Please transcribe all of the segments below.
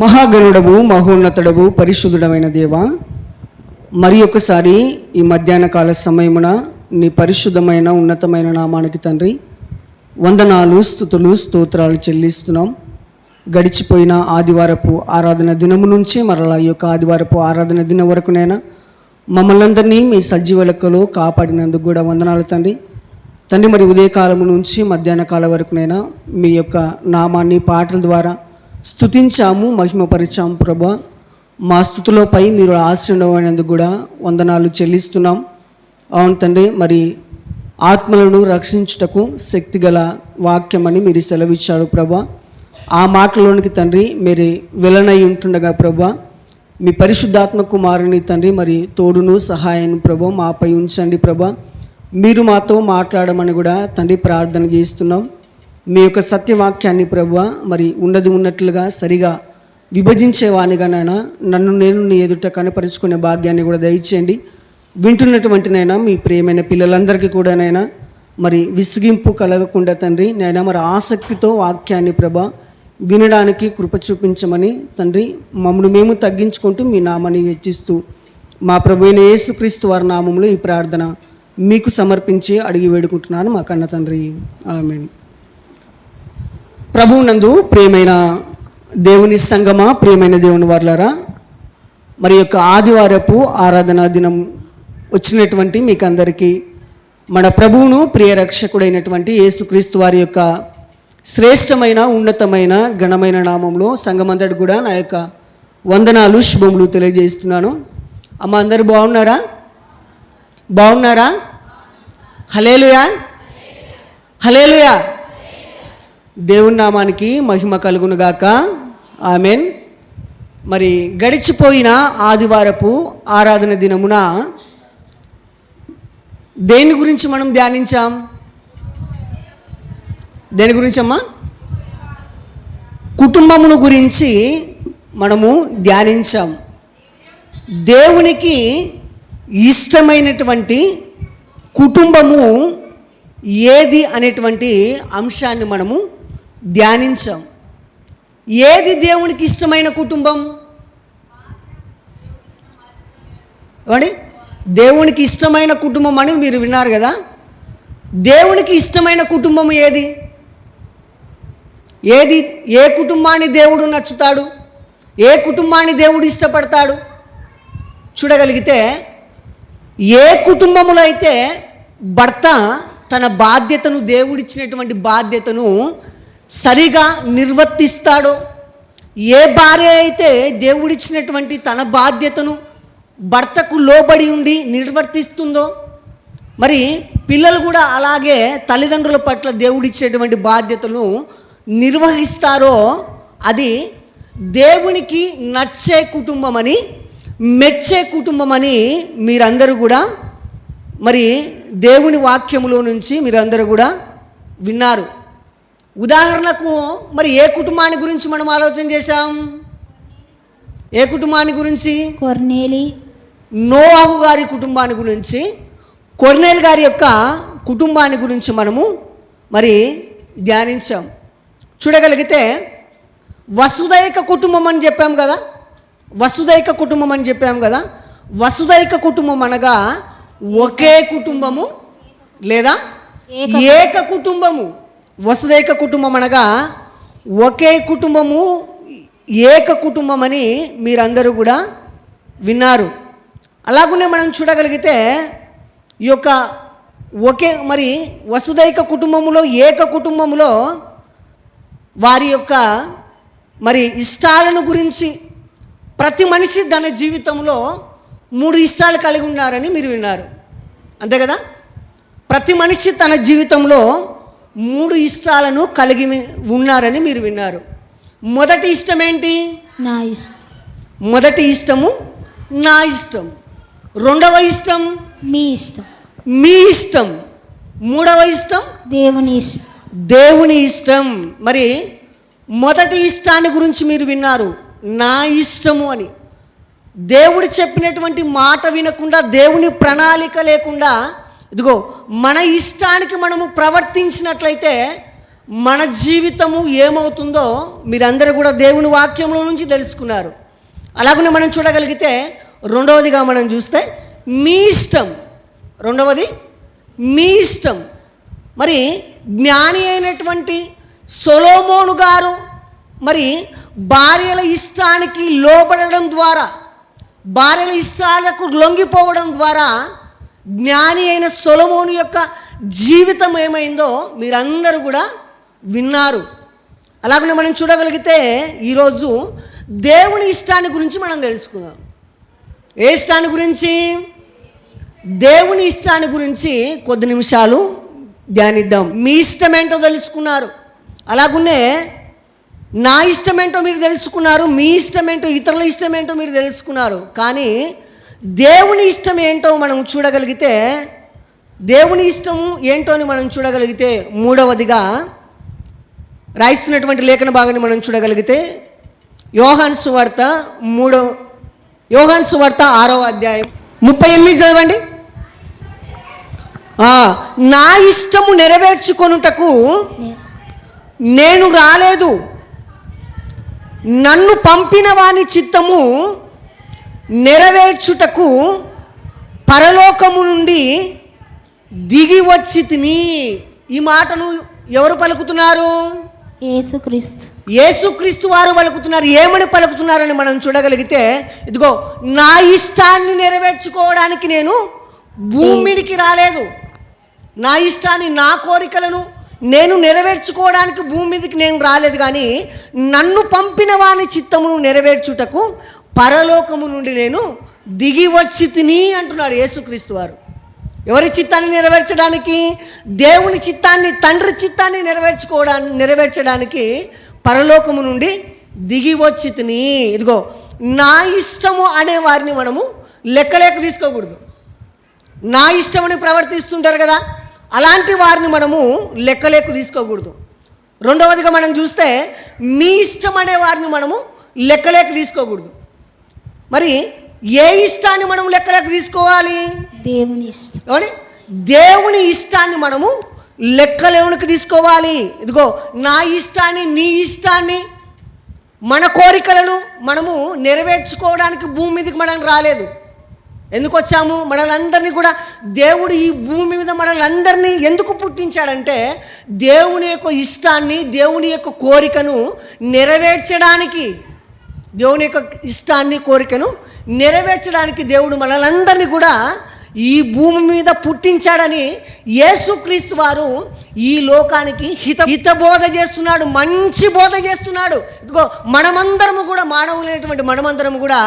మహాగణుడవు మహోన్నతుడవు పరిశుద్ధుడమైన దేవా, మరి ఒకసారి ఈ మధ్యాహ్న కాల సమయమున నీ పరిశుద్ధమైన ఉన్నతమైన నామానికి తండ్రి వందనాలు, స్తుతులు, స్తోత్రాలు చెల్లిస్తున్నాం. గడిచిపోయిన ఆదివారపు ఆరాధన దినము నుంచి మరలా ఈ యొక్క ఆదివారపు ఆరాధన దినం వరకునైనా మమ్మల్ని అందరినీ మీ సజీవ లెక్కలో కాపాడినందుకు కూడా వందనాలు తండ్రి. మరి ఉదయకాలము నుంచి మధ్యాహ్న కాలం వరకునైనా మీ యొక్క నామాన్ని పాటల ద్వారా స్తుతించాము, మహిమపరిచాము ప్రభా. మా స్తుతులపై మీరు ఆశీర్వదించినందుకు కూడా వందనాలు చెల్లిస్తున్నాం. అవును తండ్రి, మరి ఆత్మలను రక్షించుటకు శక్తిగల వాక్యమని మీరు సెలవిచ్చాడు ప్రభా. ఆ మాటలోనికి తండ్రి మీరు వెలనై ఉంటుండగా ప్రభా, మీ పరిశుద్ధాత్మ కుమారుని తండ్రి మరి తోడును సహాయాన్ని ప్రభా మాపై ఉంచండి ప్రభా. మీరు మాతో మాట్లాడమని కూడా తండ్రి ప్రార్థన చేస్తున్నాం. మీ యొక్క సత్యవాక్యాన్ని ప్రభువా మరి ఉన్నట్లుగా సరిగా విభజించేవానిగానైనా నన్ను నేను నీ ఎదుట కనపరుచుకునే భాగ్యాన్ని కూడా దయచేయండి. వింటున్నటువంటినైనా మీ ప్రియమైన పిల్లలందరికీ కూడానైనా మరి విసిగింపు కలగకుండా తండ్రి నైనా మరి ఆసక్తితో వాక్యాన్ని ప్రభా వినడానికి కృప చూపించమని తండ్రి మమ్మల్ని మేము తగ్గించుకుంటూ మీ నామాన్ని హెచ్చిస్తూ మా ప్రభు అయిన యేసుక్రీస్తు వారి నామంలో ఈ ప్రార్థన మీకు సమర్పించి అడిగి వేడుకుంటున్నాను మా కన్న తండ్రి, ఆమేన్. ప్రభువునందు ప్రియమైన దేవుని సంగమా, ప్రియమైన దేవుని వారలారా, మరి యొక్క ఆదివారపు ఆరాధనా దినం వచ్చినటువంటి మీకు అందరికీ మన ప్రభువును ప్రియ రక్షకుడైనటువంటి యేసుక్రీస్తు వారి యొక్క శ్రేష్టమైన ఉన్నతమైన ఘనమైన నామంలో సంఘమంతటి కూడా నా యొక్క వందనాలు, శుభములు తెలియజేస్తున్నాను. అమ్మ అందరూ బాగున్నారా? బాగున్నారా? హల్లెలూయా, హల్లెలూయా. దేవుని నామానికి మహిమ కలుగునుగాక, ఆమెన్. మరి గడిచిపోయిన ఆదివారపు ఆరాధన దినమున దేని గురించి మనం ధ్యానించాం? దేని గురించి అమ్మా? కుటుంబమును గురించి మనము ధ్యానించాం. దేవునికి ఇష్టమైనటువంటి కుటుంబము ఏది అనేటువంటి అంశాన్ని మనము ధ్యానించాం. ఏది దేవునికి ఇష్టమైన కుటుంబం? ఏమండి, దేవునికి ఇష్టమైన కుటుంబం అని మీరు విన్నారు కదా. దేవునికి ఇష్టమైన కుటుంబం ఏది? ఏది? ఏ కుటుంబాన్ని దేవుడు నచ్చుతాడు? ఏ కుటుంబాన్ని దేవుడు ఇష్టపడతాడు? చూడగలిగితే ఏ కుటుంబములో అయితే భర్త తన బాధ్యతను, దేవుడిచ్చినటువంటి బాధ్యతను సరిగా నిర్వర్తిస్తాడో, ఏ భార్య అయితే దేవుడిచ్చినటువంటి తన బాధ్యతను భర్తకు లోబడి ఉండి నిర్వర్తిస్తుందో, మరి పిల్లలు కూడా అలాగే తల్లిదండ్రుల పట్ల దేవుడిచ్చేటువంటి బాధ్యతను నిర్వహిస్తారో అది దేవునికి నచ్చే కుటుంబమని, మెచ్చే కుటుంబమని మీరందరూ కూడా మరి దేవుని వాక్యములో నుంచి మీరందరూ కూడా విన్నారు. ఉదాహరణకు మరి ఏ కుటుంబాన్ని గురించి మనం ఆలోచన చేశాం? ఏ కుటుంబాన్ని గురించి? నోవాహు గారి కుటుంబాన్ని గురించి, కొర్నేలు గారి యొక్క కుటుంబాన్ని గురించి మనము మరి ధ్యానించాం. చూడగలిగితే వసుదైక కుటుంబం అని చెప్పాం కదా. వసుదైక కుటుంబం అని చెప్పాం కదా. వసుదైక కుటుంబం అనగా ఒకే కుటుంబము లేదా ఏక కుటుంబము. వసుదైక కుటుంబం అనగా ఒకే కుటుంబము, ఏక కుటుంబం అని మీరందరూ కూడా విన్నారు. అలాగనే మనం చూడగలిగితే ఈ యొక్క ఒకే మరి వసుదైక కుటుంబములో, ఏక కుటుంబములో వారి యొక్క మరి ఇష్టాలను గురించి ప్రతి మనిషి తన జీవితంలో 3 ఇష్టాలు కలిగి ఉన్నారని మీరు విన్నారు, అంతే కదా. ప్రతి మనిషి తన జీవితంలో 3 ఇష్టాలను కలిగి ఉన్నారని మీరు విన్నారు. మొదటి ఇష్టం ఏంటి? నా ఇష్టం. మొదటి ఇష్టము నా ఇష్టం. రెండవ ఇష్టం మీ ఇష్టం. మీ ఇష్టం. మూడవ ఇష్టం దేవుని ఇష్టం. దేవుని ఇష్టం. మరి మొదటి ఇష్టాన్ని గురించి మీరు విన్నారు, నా ఇష్టము అని. దేవుడు చెప్పినటువంటి మాట వినకుండా, దేవుని ప్రణాళిక లేకుండా, ఇదిగో మన ఇష్టానికి మనము ప్రవర్తించినట్లయితే మన జీవితము ఏమవుతుందో మీరందరూ కూడా దేవుని వాక్యంలో నుంచి తెలుసుకున్నారు. అలాగనే మనం చూడగలిగితే రెండవదిగా మనం చూస్తే మీ ఇష్టం. రెండవది మీ ఇష్టం. మరి జ్ఞాని అయినటువంటి సొలొమోను గారు మరి భార్యల ఇష్టానికి లోబడడం ద్వారా, భార్యల ఇష్టాలకు లొంగిపోవడం ద్వారా జ్ఞాని అయిన సొలొమోను యొక్క జీవితం ఏమైందో మీరందరూ కూడా విన్నారు. అలాగనే మనం చూడగలిగితే ఈరోజు దేవుని ఇష్టాన్ని గురించి మనం తెలుసుకుందాం. ఏ ఇష్టాన్ని గురించి? దేవుని ఇష్టాన్ని గురించి కొద్ది నిమిషాలు ధ్యానిద్దాం. మీ ఇష్టం ఏంటో తెలుసుకున్నారు, అలాగునే నా ఇష్టం ఏంటో మీరు తెలుసుకున్నారు, మీ ఇష్టం ఏంటో ఇతరుల ఇష్టం ఏంటో మీరు తెలుసుకున్నారు. కానీ దేవుని ఇష్టం ఏంటో మనం చూడగలిగితే, దేవుని ఇష్టం ఏంటో అని మనం చూడగలిగితే మూడవదిగా రాయిస్తున్నటువంటి లేఖన భాగాన్ని మనం చూడగలిగితే యోహాను సువార్త 6వ అధ్యాయం 38 చదవండి. నా ఇష్టము నెరవేర్చుకొనుటకు నేను రాలేదు, నన్ను పంపిన వాని చిత్తము నెరవేర్చుటకు పరలోకము నుండి దిగి వచ్చి తిని. ఈ మాటలు ఎవరు పలుకుతున్నారు? యేసుక్రీస్తు. యేసుక్రీస్తు వారు పలుకుతున్నారు. ఏమని పలుకుతున్నారని మనం చూడగలిగితే, ఇదిగో నా ఇష్టాన్ని నెరవేర్చుకోవడానికి నేను భూమికి రాలేదు, నా ఇష్టాన్ని నా కోరికలను నేను నెరవేర్చుకోవడానికి భూమి మీదకి నేను రాలేదు, కానీ నన్ను పంపిన వాని చిత్తమును నెరవేర్చుటకు పరలోకము నుండి నేను దిగి వచ్చి తిని అంటున్నాడు యేసుక్రీస్తు వారు. ఎవరి చిత్తాన్ని నెరవేర్చడానికి? దేవుని చిత్తాన్ని, తండ్రి చిత్తాన్ని నెరవేర్చడానికి పరలోకము నుండి దిగి వచ్చి తిని. ఇదిగో నా ఇష్టము అనే వారిని మనము లెక్కలేక తీసుకోకూడదు. నా ఇష్టమని ప్రవర్తిస్తుంటారు కదా, అలాంటి వారిని మనము లెక్కలేక తీసుకోకూడదు. రెండవదిగా మనం చూస్తే మీ ఇష్టం అనే వారిని మనము లెక్కలేక తీసుకోకూడదు. మరి ఏ ఇష్టాన్ని మనం లెక్కలేక తీసుకోవాలి? దేవుని ఇష్టం. దేవుని ఇష్టాన్ని మనము లెక్కలేవునికి తీసుకోవాలి. ఇదిగో నా ఇష్టాన్ని, నీ ఇష్టాన్ని, మన కోరికలను మనము నెరవేర్చుకోవడానికి భూమి మీదకి మనం రాలేదు. ఎందుకు వచ్చాము? మనల్ని కూడా దేవుడు ఈ భూమి మీద మనల్ని ఎందుకు పుట్టించాడంటే దేవుని యొక్క ఇష్టాన్ని, దేవుని యొక్క కోరికను నెరవేర్చడానికి, దేవుని యొక్క ఇష్టాన్ని, కోరికను నెరవేర్చడానికి దేవుడు మనల్ని కూడా ఈ భూమి మీద పుట్టించాడని యేసుక్రీస్తు వారు ఈ లోకానికి హితబోధ చేస్తున్నాడు, మంచి బోధ చేస్తున్నాడు. ఇదిగో మనమందరము కూడా, మానవులైనటువంటి మనమందరము కూడా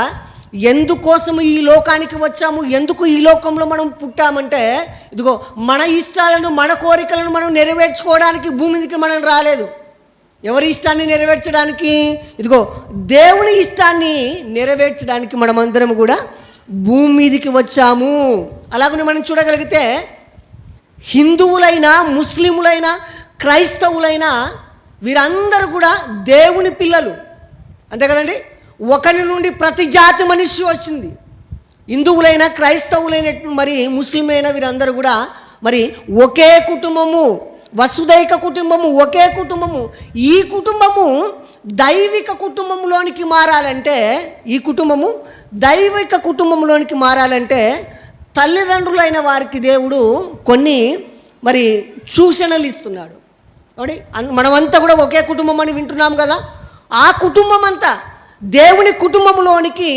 ఎందుకోసము ఈ లోకానికి వచ్చాము, ఎందుకు ఈ లోకంలో మనం పుట్టామంటే, ఇదిగో మన ఇష్టాలను, మన కోరికలను మనం నెరవేర్చుకోవడానికి భూమి మీదకి మనం రాలేదు. ఎవరి ఇష్టాన్ని నెరవేర్చడానికి? ఇదిగో దేవుని ఇష్టాన్ని నెరవేర్చడానికి మనమందరం కూడా భూమి మీదకి వచ్చాము. అలాగనే మనం చూడగలిగితే హిందువులైనా, ముస్లిములైనా, క్రైస్తవులైనా వీరందరూ కూడా దేవుని పిల్లలు, అంతే కదండి. ఒకరి నుండి ప్రతి జాతి మనిషి వచ్చింది. హిందువులైనా, క్రైస్తవులైన, మరి ముస్లిం అయినా వీరందరూ కూడా మరి ఒకే కుటుంబము, వసుదైక కుటుంబము, ఒకే కుటుంబము. ఈ కుటుంబము దైవిక కుటుంబంలోనికి మారాలంటే, ఈ కుటుంబము దైవిక కుటుంబంలోనికి మారాలంటే తల్లిదండ్రులైన వారికి దేవుడు కొన్ని మరి సూచనలు ఇస్తున్నాడు. మనమంతా కూడా ఒకే కుటుంబం అని వింటున్నాం కదా. ఆ కుటుంబం అంతా దేవుని కుటుంబంలోనికి,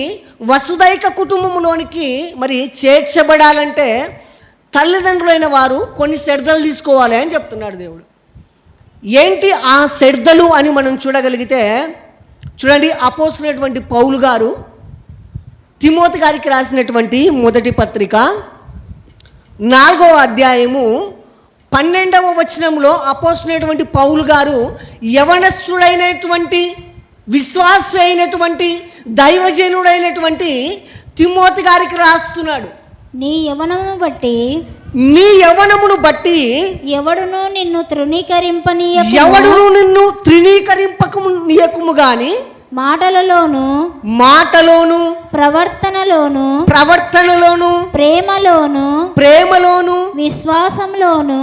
వసుదైక కుటుంబంలోనికి మరి చేర్చబడాలంటే తల్లిదండ్రులైన వారు కొన్ని శ్రద్ధలు తీసుకోవాలి అని చెప్తున్నాడు దేవుడు. ఏంటి ఆ శ్రద్ధలు అని మనం చూడగలిగితే, చూడండి, అపోస్తలుడైనటువంటి పౌలు గారు తిమోతి గారికి రాసినటువంటి మొదటి పత్రిక 4వ అధ్యాయము 12వ వచనంలో అపోస్తలుడైనటువంటి పౌలు గారు యవనస్తుడైనటువంటి, విశ్వాస అయినటువంటి, దైవజనుడైనటువంటి తిమోతి గారికి రాస్తున్నాడు. నీ యవనమును బట్టి ఎవడును నిన్ను తృణీకరింపనీయకుము గాని మాటలలోను ప్రవర్తనలోను ప్రేమలోను విశ్వాసములోను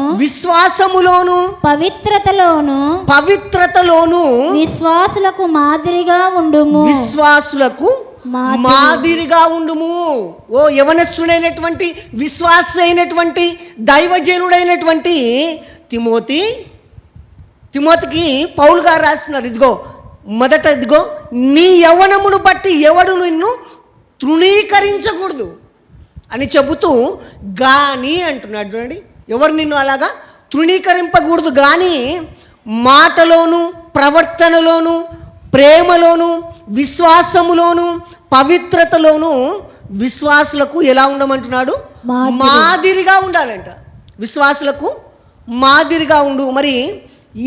పవిత్రతలోను విశ్వాసులకు మాదిరిగా ఉండుము. ఓ యవనస్తుడైనటువంటి విశ్వాసి అయినటువంటి దైవజనుడైనటువంటి తిమోతికి పౌలు గారు రాస్తున్నారు, ఇదిగో నీ యవ్వనమును బట్టి ఎవడు నిన్ను తృణీకరించకూడదు అని చెబుతూ గాని అంటున్నాడు. చూడండి, ఎవరు నిన్ను అలాగా తృణీకరింపకూడదు, కానీ మాటలోను ప్రవర్తనలోను ప్రేమలోను విశ్వాసములోను పవిత్రతలోను విశ్వాసులకు ఎలా ఉండమంటున్నాడు? మాదిరిగా ఉండాలంట. విశ్వాసులకు మాదిరిగా ఉండు. మరి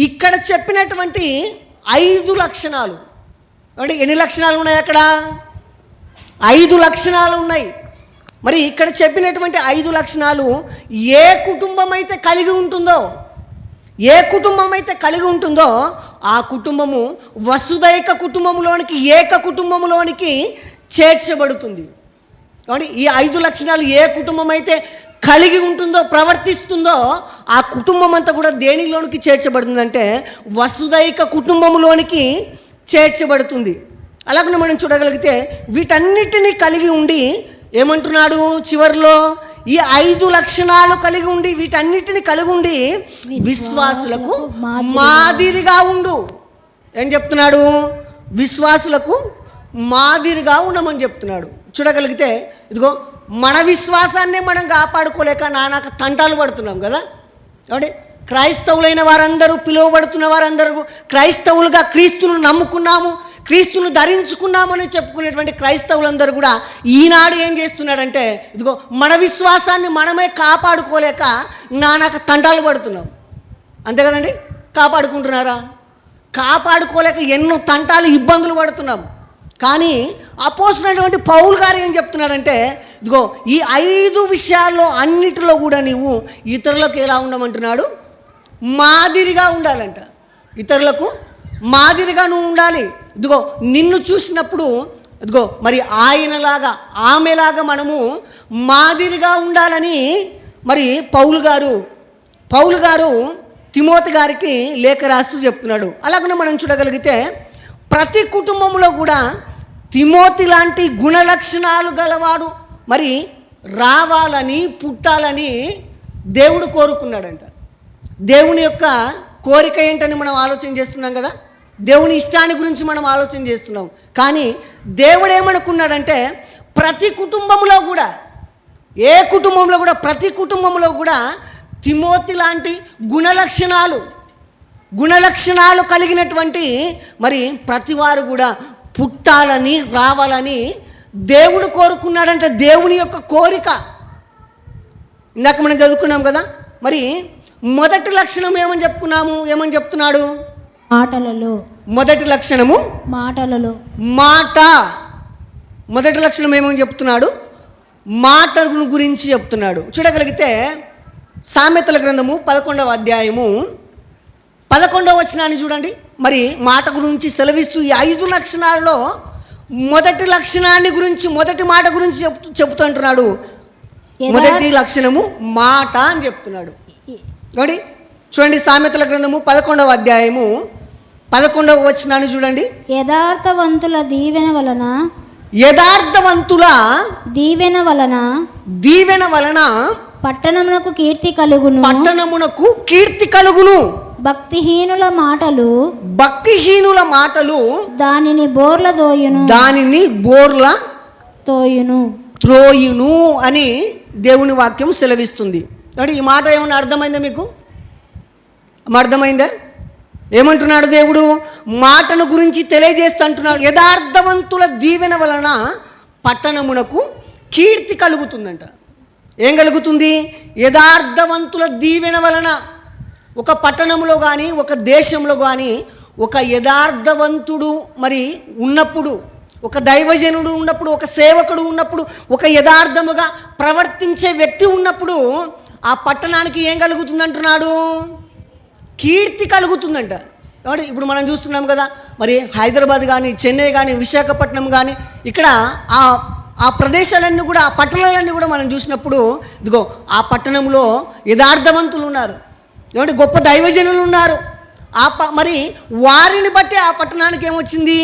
ఇక్కడ చెప్పినటువంటి 5 లక్షణాలు, అంటే ఎన్ని లక్షణాలు ఉన్నాయి? అక్కడ 5 లక్షణాలు ఉన్నాయి. మరి ఇక్కడ చెప్పినటువంటి 5 లక్షణాలు ఏ కుటుంబం అయితే కలిగి ఉంటుందో ఆ కుటుంబము వసుదైక కుటుంబంలోనికి, ఏక కుటుంబంలోనికి చేర్చబడుతుంది. కాబట్టి ఈ 5 లక్షణాలు ఏ కుటుంబం అయితే కలిగి ఉంటుందో, ప్రవర్తిస్తుందో ఆ కుటుంబం అంతా కూడా దేనిలోనికి చేర్చబడుతుందంటే వసుదైక కుటుంబంలోనికి చేర్చబడుతుంది. అలాగనే మనం చూడగలిగితే వీటన్నిటినీ కలిగి ఉండి ఏమంటున్నాడు చివరిలో? ఈ 5 లక్షణాలు కలిగి ఉండి, వీటన్నిటిని కలిగి ఉండి విశ్వాసులకు మాదిరిగా ఉండు. ఏం చెప్తున్నాడు? విశ్వాసులకు మాదిరిగా ఉండమని చెప్తున్నాడు. చూడగలిగితే ఇదిగో మన విశ్వాసాన్నే మనం కాపాడుకోలేక నానా తంటాలు పడుతున్నాం కదా. కాబట్టి క్రైస్తవులైన వారందరూ, పిలువబడుతున్న వారందరూ క్రైస్తవులుగా క్రీస్తును నమ్ముకున్నాము, క్రీస్తును ధరించుకున్నామని చెప్పుకునేటువంటి క్రైస్తవులందరూ కూడా ఈనాడు ఏం చేస్తున్నాడంటే ఇదిగో మన విశ్వాసాన్ని మనమే కాపాడుకోలేక నానా తంటాలు పడుతున్నాం. అంతే కదండి? కాపాడుకుంటున్నారా? కాపాడుకోలేక ఎన్నో తంటాలు, ఇబ్బందులు పడుతున్నాం. కానీ అపోస్తలుడైనటువంటి పౌలు గారు ఏం చెప్తున్నాడంటే ఇదిగో ఈ 5 విషయాల్లో అన్నిటిలో కూడా నీవు ఇతరులకు ఎలా ఉండమంటున్నాడు? మాదిరిగా ఉండాలంట. ఇతరులకు మాదిరిగా నువ్వు ఉండాలి. ఇదిగో నిన్ను చూసినప్పుడు ఇదిగో మరి ఆయనలాగా, ఆమెలాగా మనము మాదిరిగా ఉండాలని మరి పౌలు గారు తిమోతి గారికి లేఖ రాస్తూ చెప్తున్నాడు. అలాగనే మనం చూడగలిగితే ప్రతి కుటుంబంలో కూడా తిమోతి లాంటి గుణలక్షణాలు గలవాడు మరి రావాలని, పుట్టాలని దేవుడు కోరుకున్నాడంట. దేవుని యొక్క కోరిక ఏంటని మనం ఆలోచన చేస్తున్నాం కదా. దేవుని ఇష్టాన్ని గురించి మనం ఆలోచన చేస్తున్నాం. కానీ దేవుడు ఏమనుకున్నాడంటే ప్రతి కుటుంబంలో కూడా, ఏ కుటుంబంలో కూడా, ప్రతి కుటుంబంలో కూడా తిమోతి లాంటి గుణలక్షణాలు కలిగినటువంటి మరి ప్రతివారు కూడా పుట్టాలని, రావాలని దేవుడు కోరుకున్నాడంటే దేవుని యొక్క కోరిక. ఇందాక మనం చదువుకున్నాం కదా. మరి మొదటి లక్షణం ఏమని చెప్తున్నాడు? మాటలలో. మొదటి లక్షణము మాటలలో. మాట. మొదటి లక్షణం ఏమని చెప్తున్నాడు? మాట గురించి చెప్తున్నాడు. చూడగలిగితే సామెతల గ్రంథము 11వ అధ్యాయము 11వ వచనాన్ని చూడండి. మరి మాట గురించి సెలవిస్తూ ఈ 5 లక్షణాలలో మొదటి లక్షణాన్ని గురించి, మొదటి మాట గురించి చెప్తుంటున్నాడు. మొదటి లక్షణము మాట అని చెప్తున్నాడు. చూడండి సామెతల గ్రంథము 11వ అధ్యాయము 11వ వచనాన్ని చూడండి. యథార్థవంతుల దీవెన వలన పట్టణమునకు కీర్తి కలుగును. భక్తిహీనుల మాటలు దానిని బోర్ల త్రోయును అని దేవుని వాక్యం సెలవిస్తుంది. ఈ మాట ఏమన్నా అర్థమైందా మీకు? అర్థమైందా? ఏమంటున్నాడు దేవుడు? మాటను గురించి తెలియజేస్తూ అంటున్నాడు. యథార్థవంతుల దీవెన వలన పట్టణమునకు కీర్తి కలుగుతుందంట. ఏం కలుగుతుంది? యథార్థవంతుల దీవెన వలన. ఒక పట్టణంలో కానీ, ఒక దేశంలో కానీ ఒక యథార్థవంతుడు మరి ఉన్నప్పుడు, ఒక దైవజనుడు ఉన్నప్పుడు, ఒక సేవకుడు ఉన్నప్పుడు, ఒక యథార్థముగా ప్రవర్తించే వ్యక్తి ఉన్నప్పుడు ఆ పట్టణానికి ఏం కలుగుతుంది అంటున్నాడు? కీర్తి కలుగుతుందంట. కాబట్టి ఇప్పుడు మనం చూస్తున్నాం కదా, మరి హైదరాబాద్ కానీ, చెన్నై కానీ, విశాఖపట్నం కానీ, ఇక్కడ ఆ ప్రదేశాలన్నీ కూడా, ఆ పట్టణాలన్నీ కూడా మనం చూసినప్పుడు ఇదిగో ఆ పట్టణంలో యథార్థవంతులు ఉన్నారు, ఏమంటే గొప్ప దైవజనులు ఉన్నారు. మరి వారిని బట్టి ఆ పట్టణానికి ఏమొచ్చింది,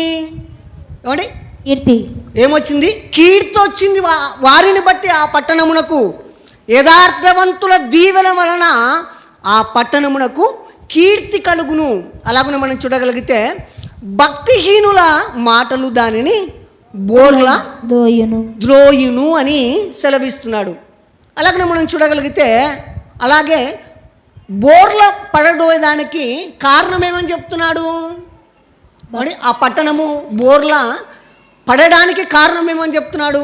ఏమండి కీర్తి ఏమొచ్చింది? కీర్తి వచ్చింది. వారిని బట్టి ఆ పట్టణమునకు, యథార్థవంతుల దీవెన వలన ఆ పట్టణమునకు కీర్తి కలుగును. అలాగనే మనం చూడగలిగితే భక్తిహీనుల మాటలు దానిని బోర్ల ద్రోయును అని సెలవిస్తున్నాడు. అలాగనే మనం చూడగలిగితే అలాగే బోర్ల పడడోయడానికి కారణం ఏమని చెప్తున్నాడు? మరి ఆ పట్టణము బోర్ల పడడానికి కారణం ఏమని చెప్తున్నాడు?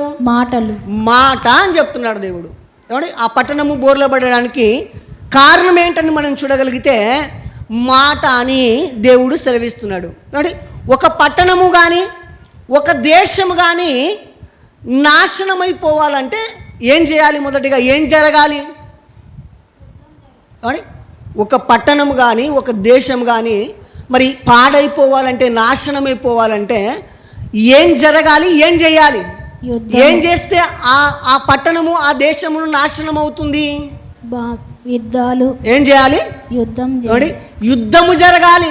మాట అని చెప్తున్నాడు దేవుడు. ఏమండి ఆ పట్టణము బోర్ల పడడానికి కారణం ఏంటని మనం చూడగలిగితే మాట అని దేవుడు సెలవిస్తున్నాడు. ఏమండి ఒక పట్టణము కానీ, ఒక దేశము కానీ నాశనమైపోవాలంటే ఏం చేయాలి? మొదటిగా ఏం జరగాలి? ఏమండి ఒక పట్టణము కానీ, ఒక దేశం కానీ మరి పాడైపోవాలంటే, నాశనమైపోవాలంటే ఏం జరగాలి? ఏం చేయాలి? ఏం చేస్తే ఆ పట్టణము, ఆ దేశమును నాశనం అవుతుంది? యుద్ధాలు. ఏం చేయాలి? యుద్ధము జరగాలి,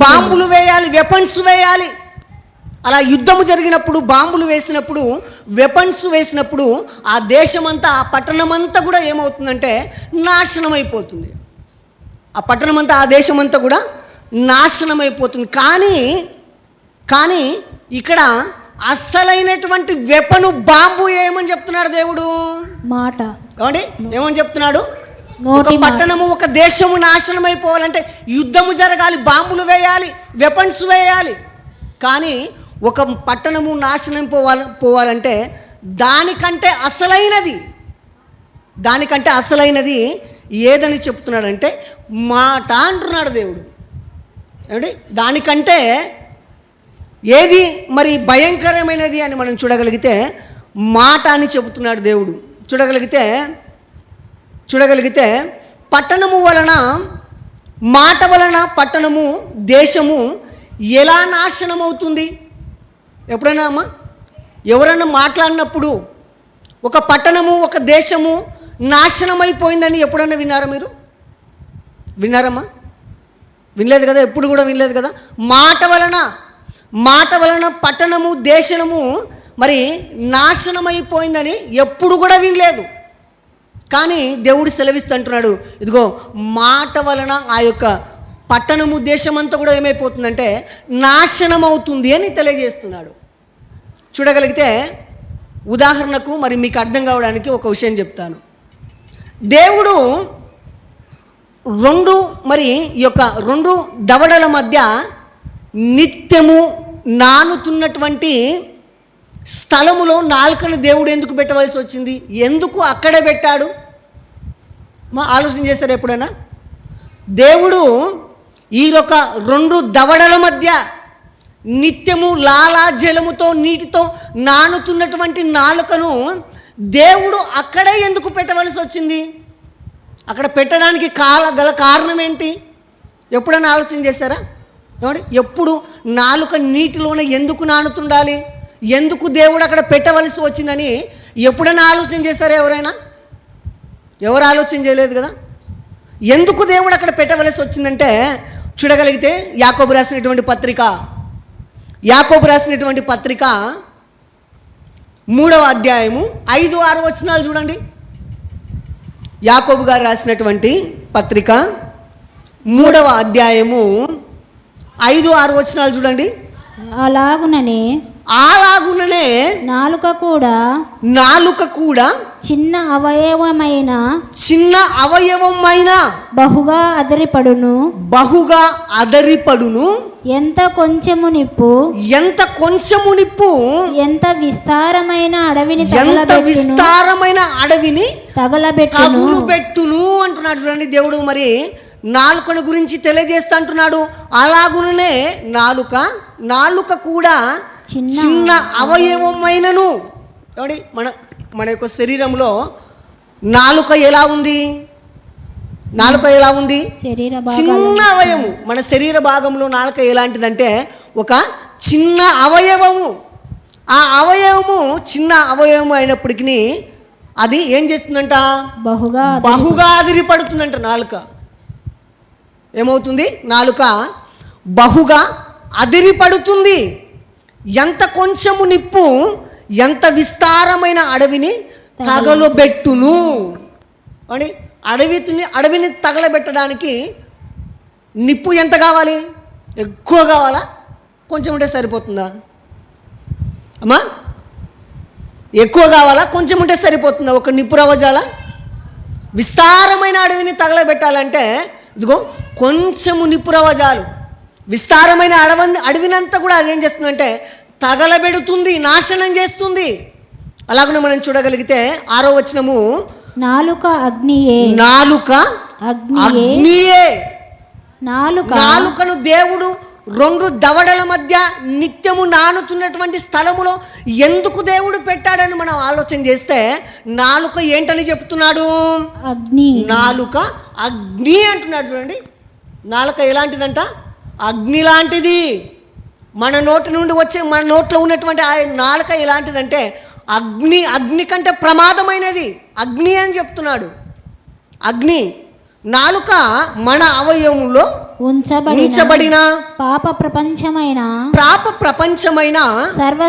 బాంబులు వేయాలి, వెపన్స్ వేయాలి. అలా యుద్ధము జరిగినప్పుడు, బాంబులు వేసినప్పుడు, వెపన్స్ వేసినప్పుడు ఆ దేశమంతా, ఆ పట్టణమంతా కూడా ఏమవుతుందంటే నాశనం అయిపోతుంది. ఆ పట్టణమంతా, ఆ దేశమంతా కూడా నాశనం అయిపోతుంది. కానీ ఇక్కడ అస్సలైనటువంటి వెపను బాంబు ఏమని చెప్తున్నాడు దేవుడు? మాట. ఏమండి ఏమని చెప్తున్నాడు? ఒక పట్టణము, ఒక దేశము నాశనం అయిపోవాలంటే యుద్ధము జరగాలి, బాంబులు వేయాలి, వెపన్స్ వేయాలి. కానీ ఒక పట్టణము నాశనం పోవాలంటే దానికంటే అసలైనది ఏదని చెప్తున్నాడంటే మాట అంటున్నాడు దేవుడు. ఏమండి దానికంటే ఏది మరి భయంకరమైనది అని మనం చూడగలిగితే మాట అని చెబుతున్నాడు దేవుడు. చూడగలిగితే పట్టణము వలన, మాట వలన పట్టణము, దేశము ఎలా నాశనం అవుతుంది? ఎప్పుడైనా అమ్మా ఎవరైనా మాట్లాడినప్పుడు ఒక పట్టణము, ఒక దేశము నాశనమైపోయిందని ఎప్పుడైనా విన్నారా మీరు? విన్నారమ్మా? వినలేదు కదా, ఎప్పుడు కూడా వినలేదు కదా. మాట వలన పట్టణము, దేశము మరి నాశనమైపోయిందని ఎప్పుడు కూడా వినలేదు. కానీ దేవుడు సెలవిస్తుంటున్నాడు, ఇదిగో మాట వలన ఆ యొక్క పట్టణము, దేశమంతా కూడా ఏమైపోతుందంటే నాశనం అవుతుంది అని తెలియజేస్తున్నాడు. చూడగలిగితే ఉదాహరణకు మరి మీకు అర్థం కావడానికి ఒక విషయం చెప్తాను. దేవుడు రెండు దవడల మధ్య నిత్యము నానుతున్నటువంటి స్థలములో నాలుకను దేవుడు ఎందుకు పెట్టవలసి వచ్చింది? ఎందుకు అక్కడే పెట్టాడు? ఆలోచన చేశారు ఎప్పుడైనా? దేవుడు ఈ యొక్క రెండు దవడల మధ్య నిత్యము లాలాజలముతో, నీటితో నానుతున్నటువంటి నాలుకను దేవుడు అక్కడే ఎందుకు పెట్టవలసి వచ్చింది? అక్కడ పెట్టడానికి గల కారణం ఏంటి? ఎప్పుడైనా ఆలోచన చేశారా? ఎప్పుడు నాలుక నీటిలోనే ఎందుకు నానుతుండాలి? ఎందుకు దేవుడు అక్కడ పెట్టవలసి వచ్చిందని ఎప్పుడైనా ఆలోచన చేశారా? ఎవరు ఆలోచన చేయలేదు కదా. ఎందుకు దేవుడు అక్కడ పెట్టవలసి వచ్చిందంటే చూడగలిగితే యాకోబు రాసినటువంటి పత్రిక 3వ అధ్యాయము 5-6 వచనాలు చూడండి. యాకోబు గారు రాసినటువంటి పత్రిక 3వ అధ్యాయము 5-6 వచనాలు చూడండి. అలాగుననే నాలుక కూడా చిన్న అవయవమైన బహుగా అదరిపడును. ఎంత కొంచెము నిప్పు ఎంత విస్తారమైన అడవిని తగలబెట్టును అంటున్నాడు. చూడండి దేవుడు మరి నాలుకను గురించి తెలియజేస్తా అంటున్నాడు. అలాగునే నాలుక కూడా చిన్న అవయవమైనను. మన యొక్క శరీరంలో నాలుక ఎలా ఉంది? చిన్న అవయవం. మన శరీర భాగంలో నాలుక ఎలాంటిదంటే ఒక చిన్న అవయవము. ఆ అవయవము చిన్న అవయవము అయినప్పటికీ అది ఏం చేస్తుందంట? బహుగా అదిరిపడుతుందంట. నాలుక ఏమవుతుంది? నాలుక బహుగా అదిరిపడుతుంది. ఎంత కొంచెము నిప్పు ఎంత విస్తారమైన అడవిని తగలబెట్టును అని. అడవిని తగలబెట్టడానికి నిప్పు ఎంత కావాలి? ఎక్కువ కావాలా? కొంచెం ఉంటే సరిపోతుందా అమ్మా? ఎక్కువ కావాలా? కొంచెం ఉంటే సరిపోతుందా? ఒక నిప్పు రవ్వజాల? విస్తారమైన అడవిని తగలబెట్టాలంటే ఇదిగో కొంచెము నిప్పు రవ్వజాలు. విస్తారమైన అడవినంతా కూడా అది ఏం చేస్తుందంటే తగలబెడుతుంది, నాశనం చేస్తుంది. అలాగనే మనం చూడగలిగితే 6వ వచనము, నాలుక అగ్నియే. నాలుక అగ్నియే. నాలుకను దేవుడు 2 దవడల మధ్య నిత్యము నానుతున్నటువంటి స్థలములో ఎందుకు దేవుడు పెట్టాడని మనం ఆలోచన చేస్తే నాలుక ఏంటని చెప్తున్నాడు? అగ్ని. నాలుక అగ్ని అంటున్నాడు. చూడండి, నాలుక ఎలాంటిదంట? అగ్ని లాంటిది. మన నోటి నుండి వచ్చే, మన నోట్లో ఉన్నటువంటి ఆ నాలుక ఎలాంటిదంటే అగ్ని కంటే ప్రమాదమైనది. అగ్ని అని చెప్తున్నాడు. అగ్ని. నాలుక మన అవయవంలో ఉంచబడిన పాప ప్రపంచమైన సర్వ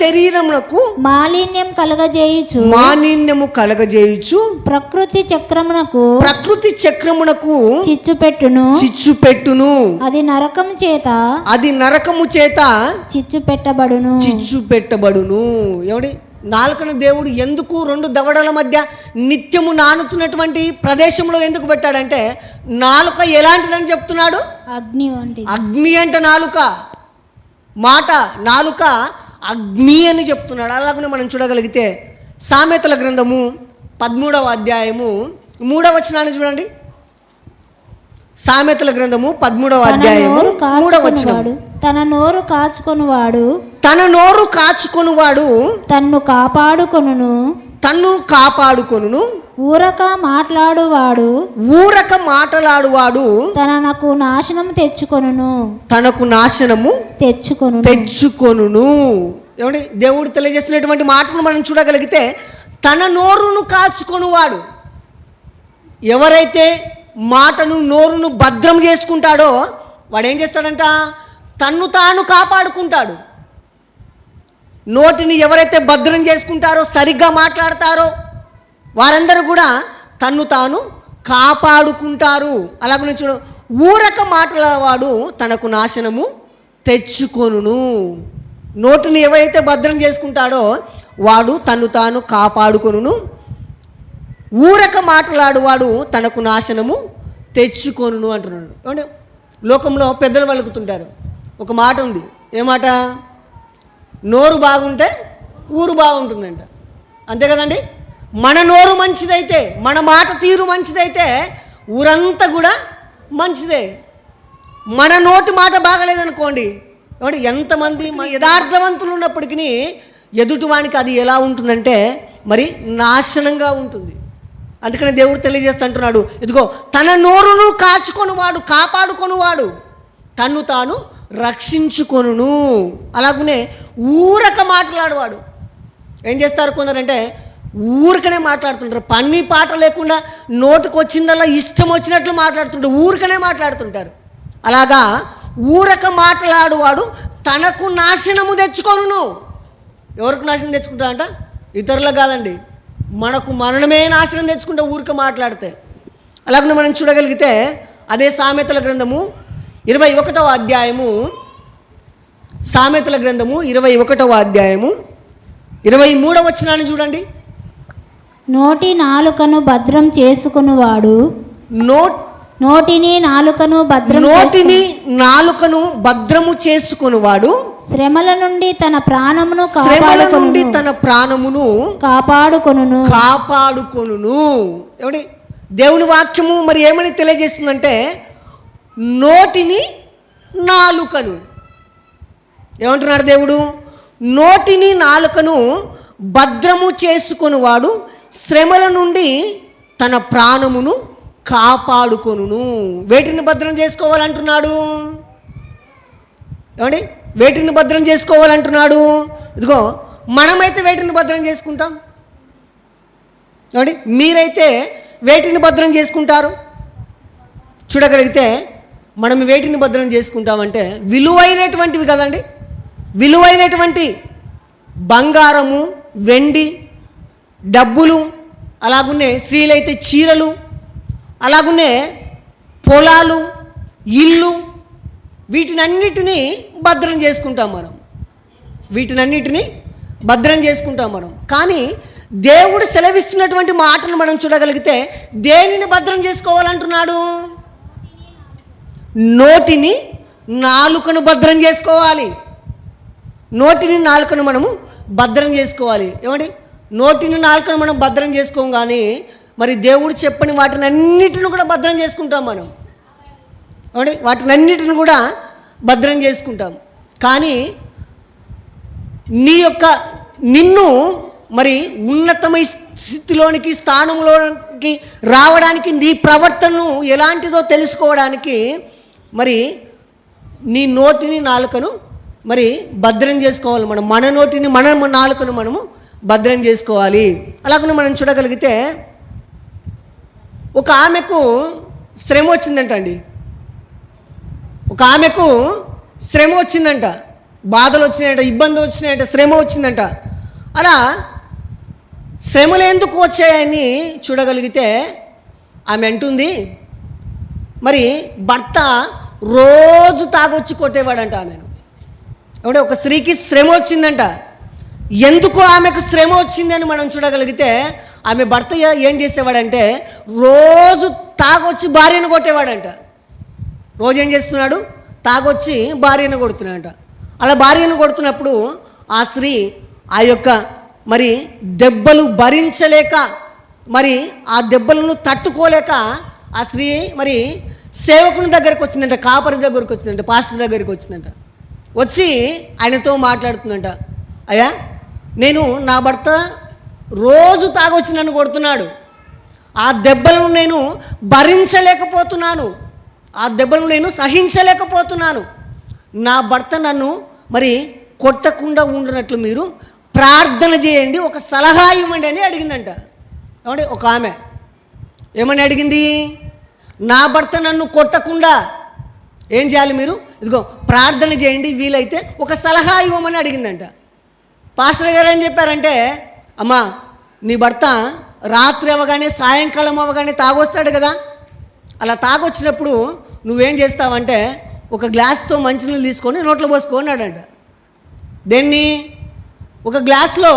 శరీరమునకు మాలిన్యము కలగజేయుచు ప్రకృతి చక్రమునకు చిచ్చుపెట్టును. అది నరకము చేత చిచ్చుపెట్టబడును. ఎవడి? నాలుకను దేవుడు ఎందుకు 2 దవడల మధ్య నిత్యము నానుతున్నటువంటి ప్రదేశంలో ఎందుకు పెట్టాడంటే నాలుక ఎలాంటిదని చెప్తున్నాడు? అగ్ని అంటే నాలుక మాట. నాలుక అగ్ని అని చెప్తున్నాడు. అలాగనే మనం చూడగలిగితే సామెతల గ్రంథము 13వ అధ్యాయము 3వ వచనాన్ని చూడండి. సామెతల గ్రంథము 13వ అధ్యాయము 3వ వచనం, తన నోరు కాచుకొనువాడు తన్ను కాపాడుకొనును. ఊరక మాట్లాడువాడు తనకు నాశనము తెచ్చుకొనును. ఏమండి? దేవుడు తెలియజేస్తున్నటువంటి మాటను మనం చూడగలిగితే తన నోరును కాచుకొనువాడు. ఎవరైతే నోరును భద్రం చేసుకుంటాడో వాడు ఏం చేస్తాడంట? తన్ను తాను కాపాడుకుంటాడు. నోటిని ఎవరైతే భద్రం చేసుకుంటారో, సరిగ్గా మాట్లాడతారో వారందరూ కూడా తన్ను తాను కాపాడుకుంటారు. అలాగనే చూడ, ఊరక మాట్లాడేవాడు తనకు నాశనము తెచ్చుకొనును. నోటిని ఎవరైతే భద్రం చేసుకుంటాడో వాడు తన్ను తాను కాపాడుకొనును. ఊరక మాట్లాడువాడు తనకు నాశనము తెచ్చుకొనును అంటున్నాడు. ఏమంటే లోకంలో పెద్దలు పలుకుతుంటారు. ఒక మాట ఉంది. ఏ మాట? నోరు బాగుంటే ఊరు బాగుంటుందంట. అంతే కదండి? మన నోరు మంచిదైతే, మన మాట తీరు మంచిదైతే ఊరంతా కూడా మంచిదే. మన నోటి మాట బాగలేదనుకోండి, ఎంతమంది యథార్థవంతులు ఉన్నప్పటికీ ఎదుటివానికి అది ఎలా ఉంటుందంటే మరి నాశనంగా ఉంటుంది. అందుకని దేవుడు తెలియజేస్తుంటున్నాడు, ఇదిగో తన నోరును కాపాడుకొనువాడు తన్ను తాను రక్షించుకొనును. అలాగనే ఊరక మాట్లాడువాడు ఏం చేస్తారు? కొందరంటే ఊరికనే మాట్లాడుతుంటారు. పని పాట లేకుండా నోటికి వచ్చిందల్లా ఇష్టం వచ్చినట్లు మాట్లాడుతుంటారు. ఊరికనే మాట్లాడుతుంటారు. అలాగా ఊరక మాట్లాడువాడు తనకు నాశనము తెచ్చుకొనును. ఎవరికి నాశనం తెచ్చుకుంటారంట? ఇతరులకు కాదండి, మనమే నాశనం తెచ్చుకుంటే ఊరిక మాట్లాడితే. అలాగే మనం చూడగలిగితే అదే సామెతల గ్రంథము 21వ అధ్యాయము, సామెతల గ్రంథము 21వ అధ్యాయము 23వ వచనాన్ని చూడండి. నోటిని నాలుకను భద్రం చేసుకొనువాడు శ్రమల నుండి తన ప్రాణమును కాపాడుకొనును. ఎవడి? దేవుని వాక్యము మరి ఏమని తెలియజేస్తుందంటే నోటిని నాలుకను, ఏమంటున్నాడు దేవుడు? నోటిని నాలుకను భద్రము చేసుకొనువాడు శ్రమల నుండి తన ప్రాణమును కాపాడుకొనును. వేటిని భద్రం చేసుకోవాలంటున్నాడు? ఏమండి వేటిని భద్రం చేసుకోవాలంటున్నాడు? ఇదిగో మనమైతే వేటిని భద్రం చేసుకుంటాం? ఏమండి మీరైతే వేటిని భద్రం చేసుకుంటారు? చూడగలిగితే మనం వేటిని భద్రం చేసుకుంటామంటే విలువైనటువంటివి కదండి. విలువైనటువంటి బంగారము, వెండి, డబ్బులు, అలాగున్నే స్త్రీలైతే చీరలు, అలాగున్నే పొలాలు, ఇల్లు, వీటినన్నిటినీ భద్రం చేసుకుంటాం మనం. వీటినన్నిటినీ భద్రం చేసుకుంటాం మనం. కానీ దేవుడు సెలవిస్తున్నటువంటి మాటను మనం చూడగలిగితే దేనిని భద్రం చేసుకోవాలంటున్నాడు? నోటిని, నాలుకను భద్రం చేసుకోవాలి. నోటిని, నాలుకను మనము భద్రం చేసుకోవాలి. ఏమండి నోటిని, నాలుకను మనం భద్రం చేసుకోం, కానీ మరి దేవుడు చెప్పని వాటిని అన్నిటిని కూడా భద్రం చేసుకుంటాం మనం. ఏమండి వాటిని అన్నిటిని కూడా భద్రం చేసుకుంటాం. కానీ నిన్ను మరి ఉన్నతమైన స్థితిలోనికి, స్థానంలోనికి రావడానికి, నీ ప్రవర్తనను ఎలాంటిదో తెలుసుకోవడానికి మరి నీ నోటిని, నాలుకను మరి భద్రం చేసుకోవాలి. మన నోటిని, మన నాలుకను మనము భద్రం చేసుకోవాలి. అలాగనే మనం చూడగలిగితే ఒక ఆమెకు శ్రమ వచ్చిందంట అండి. ఒక ఆమెకు శ్రమ వచ్చిందంట, బాధలు వచ్చినాయంట, ఇబ్బంది వచ్చినాయంట, శ్రమ వచ్చిందంట. అలా శ్రమలు ఎందుకు వచ్చాయని చూడగలిగితే ఆమె అంటుంది, మరి భర్త రోజు తాగొచ్చి కొట్టేవాడంట ఆమెను. అంటే ఒక స్త్రీకి శ్రమ వచ్చిందంట. ఎందుకు ఆమెకు శ్రమ వచ్చింది అని మనం చూడగలిగితే ఆమె భర్త ఏం చేసేవాడంటే రోజు తాగొచ్చి భార్యను కొట్టేవాడంట. రోజు ఏం చేస్తున్నాడు? తాగొచ్చి భార్యను కొడుతున్నాడంట. అలా భార్యను కొడుతున్నప్పుడు ఆ స్త్రీ ఆ యొక్క మరి దెబ్బలు భరించలేక, మరి ఆ దెబ్బలను తట్టుకోలేక ఆ స్త్రీ మరి సేవకుని దగ్గరికి వచ్చిందంట, కాపరి దగ్గరికి వచ్చిందంట, పాస్టర్ దగ్గరికి వచ్చిందంట. వచ్చి ఆయనతో మాట్లాడుతుందంట, అయ్యా నేను నా భర్త రోజు తాగొచ్చి నన్ను కొడుతున్నాడు, ఆ దెబ్బలను నేను భరించలేకపోతున్నాను, ఆ దెబ్బలను నేను సహించలేకపోతున్నాను. నా భర్త నన్ను మరి కొట్టకుండా ఉండనట్లు మీరు ప్రార్థన చేయండి, ఒక సలహా ఇవ్వండి అని అడిగిందంట. ఏమంటే ఒక ఆమె ఏమని అడిగింది? నా భర్త నన్ను కొట్టకుండా ఏం చేయాలి మీరు? ఇదిగో ప్రార్థన చేయండి, వీలైతే ఒక సలహా ఇవ్వమని అడిగిందంట. పాస్టర్ గారు ఏం చెప్పారంటే, అమ్మా నీ భర్త రాత్రి అవ్వగానే, సాయంకాలం అవ్వగానే తాగొస్తాడు కదా, అలా తాగొచ్చినప్పుడు నువ్వేం చేస్తావంటే ఒక గ్లాస్తో మంచినీళ్ళు తీసుకొని నోట్లో పోసుకో అన్నాడంట. దేన్ని? ఒక గ్లాస్లో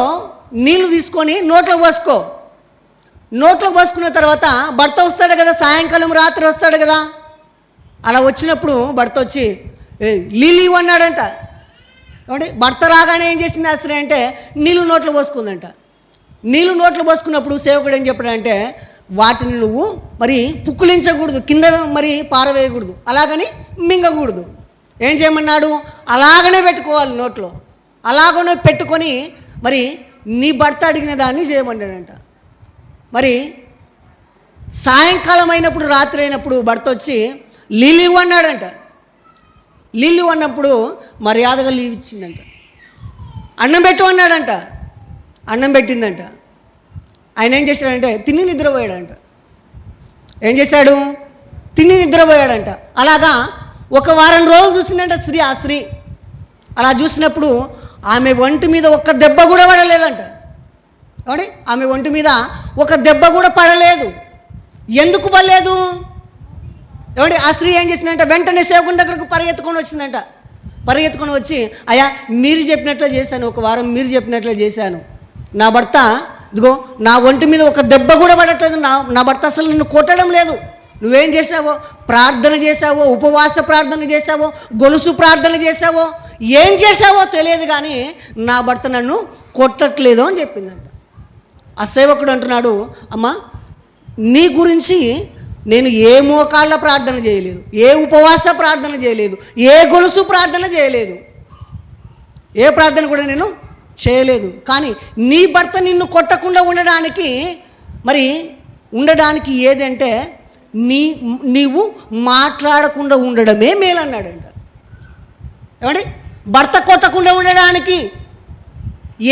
నీళ్లు తీసుకొని నోట్లో పోసుకో. నోట్లో పోసుకున్న తర్వాత భర్త వస్తాడు కదా, సాయంకాలం రాత్రి వస్తాడు కదా, అలా వచ్చినప్పుడు భర్త వచ్చి లీలి అన్నాడంట. కాబట్టి భర్త రాగానే ఏం చేసింది ఆ స్త్రీ అంటే నీళ్ళు నోట్లో పోసుకుందంట. నీళ్ళు నోట్లో పోసుకున్నప్పుడు సేవకుడు ఏం చెప్పాడంటే వాటిని నువ్వు మరి పుక్కులించకూడదు, కింద మరి పారవేయకూడదు, అలాగని మింగకూడదు. ఏం చేయమన్నాడు? అలాగనే పెట్టుకోవాలి నోట్లో, అలాగనే పెట్టుకొని మరి నీ భర్త అడిగిన దాన్ని చేయమన్నాడంట. మరి సాయంకాలం అయినప్పుడు, రాత్రి అయినప్పుడు భర్త వచ్చి లీలివ్ అన్నాడంట. లీలివ్ అన్నప్పుడు మర్యాదగా లీవ్ ఇచ్చిందంట. అన్నం పెట్టు అన్నాడంట, అన్నం పెట్టిందంట. ఆయన ఏం చేశాడంటే తిని నిద్రపోయాడంట. ఏం చేశాడు? తిని నిద్రపోయాడంట. అలాగా ఒక వారం రోజులు చూసిందంట ఆ స్త్రీ. అలా చూసినప్పుడు ఆమె ఒంటి మీద ఒక్క దెబ్బ కూడా పడలేదంట. కాబట్టి ఆమె ఒంటి మీద ఒక దెబ్బ కూడా పడలేదు. ఎందుకు పడలేదు? ఏమంటే ఆ స్త్రీ ఏం చేసిందంటే వెంటనే సేవకుని దగ్గరకు పరిగెత్తుకొని వచ్చిందంట. పరిగెత్తుకొని వచ్చి, అయ్యా మీరు చెప్పినట్లే చేశాను, ఒక వారం మీరు చెప్పినట్లే చేశాను, నా భర్త ఇదిగో నా ఒంటి మీద ఒక దెబ్బ కూడా పడట్లేదు, నా భర్త అసలు నిన్ను కొట్టడం లేదు, నువ్వేం చేసావో, ప్రార్థన చేసావో, ఉపవాస ప్రార్థన చేసావో, గొలుసు ప్రార్థన చేసావో, ఏం చేసావో తెలియదు, కానీ నా భర్త నన్ను కొట్టట్లేదు అని చెప్పిందంట. ఆ సేవకుడు అంటున్నాడు, అమ్మా నీ గురించి నేను ఏ మోకాళ్ళ ప్రార్థన చేయలేదు, ఏ ఉపవాస ప్రార్థన చేయలేదు, ఏ గొలుసు ప్రార్థన చేయలేదు, ఏ ప్రార్థన కూడా నేను చేయలేదు. కానీ నీ భర్త నిన్ను కొట్టకుండా ఉండడానికి ఏదంటే నీవు మాట్లాడకుండా ఉండడమే మేలన్నాడంట. ఏమండి, భర్త కొట్టకుండా ఉండడానికి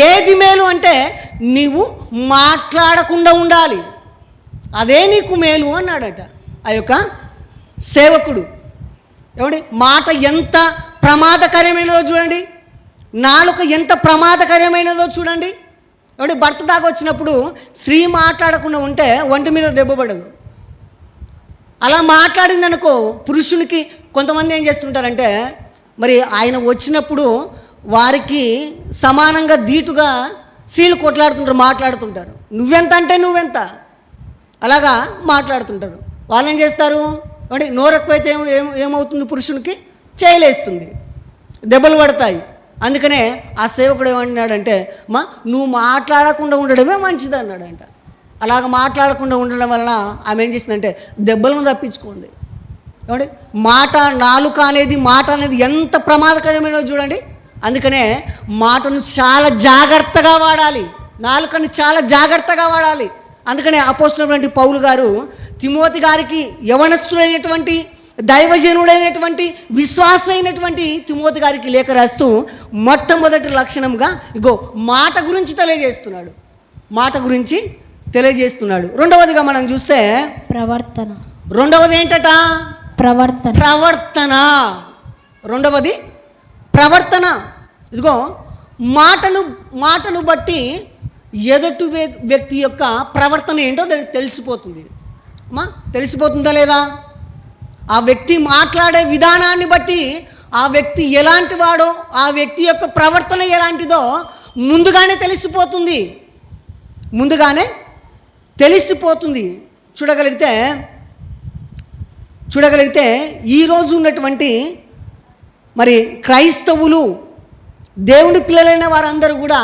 ఏది మేలు అంటే నీవు మాట్లాడకుండా ఉండాలి, అదే నీకు మేలు అన్నాడట ఆ యొక్క సేవకుడు. ఏమండి, మాట ఎంత ప్రమాదకరమైనదో చూడండి, నాలుక ఎంత ప్రమాదకరమైనదో చూడండి. ఏమండి, భర్త దాకా వచ్చినప్పుడు స్త్రీ మాట్లాడకుండా ఉంటే ఒంటి మీద దెబ్బపడదు. అలా మాట్లాడిందనుకో పురుషునికి కొంతమంది ఏం చేస్తుంటారంటే, మరి ఆయన వచ్చినప్పుడు వారికి సమానంగా ధీటుగా స్త్రీలు కొట్లాడుతుంటారు, మాట్లాడుతుంటారు. నువ్వెంత అంటే నువ్వెంత అలాగా మాట్లాడుతుంటారు. వాళ్ళు ఏం చేస్తారు అంటే నోరెక్కువైతే ఏమవుతుంది, పురుషునికి చేయలేస్తుంది, దెబ్బలు పడతాయి. అందుకనే ఆ సేవకుడు ఏమన్నాడంటే, మా నువ్వు మాట్లాడకుండా ఉండడమే మంచిది అన్నాడంట. అలాగ మాట్లాడకుండా ఉండడం వలన ఆమె ఏం చేసిందంటే దెబ్బలను తప్పించుకుంది. ఏమండి, నాలుక అనేది మాట అనేది ఎంత ప్రమాదకరమైనదో చూడండి. అందుకనే మాటను చాలా జాగ్రత్తగా వాడాలి, నాలుకను చాలా జాగ్రత్తగా వాడాలి. అందుకనే అపోస్తలుడైనటువంటి పౌలు గారు తిమోతి గారికి, యవనస్తుడైనటువంటి దైవజనుడైనటువంటి విశ్వాస అయినటువంటి తిమోతి గారికి లేఖ రాస్తూ మొట్టమొదటి లక్షణంగా ఇగో మాట గురించి తెలియజేస్తున్నాడు, మాట గురించి తెలియజేస్తున్నాడు. రెండవదిగా మనం చూస్తే ప్రవర్తన. రెండవది ఏంటట? ప్రవర్తన. రెండవది ప్రవర్తన. ఇదిగో మాటను బట్టి ఎదుటి వ్యక్తి యొక్క ప్రవర్తన ఏంటో తెలిసిపోతుంది. తెలిసిపోతుందా లేదా? ఆ వ్యక్తి మాట్లాడే విధానాన్ని బట్టి ఆ వ్యక్తి ఎలాంటి వాడో, ఆ వ్యక్తి యొక్క ప్రవర్తన ఎలాంటిదో ముందుగానే తెలిసిపోతుంది. చూడగలిగితే ఈరోజు ఉన్నటువంటి మరి క్రైస్తవులు, దేవుని పిల్లలైన వారందరూ కూడా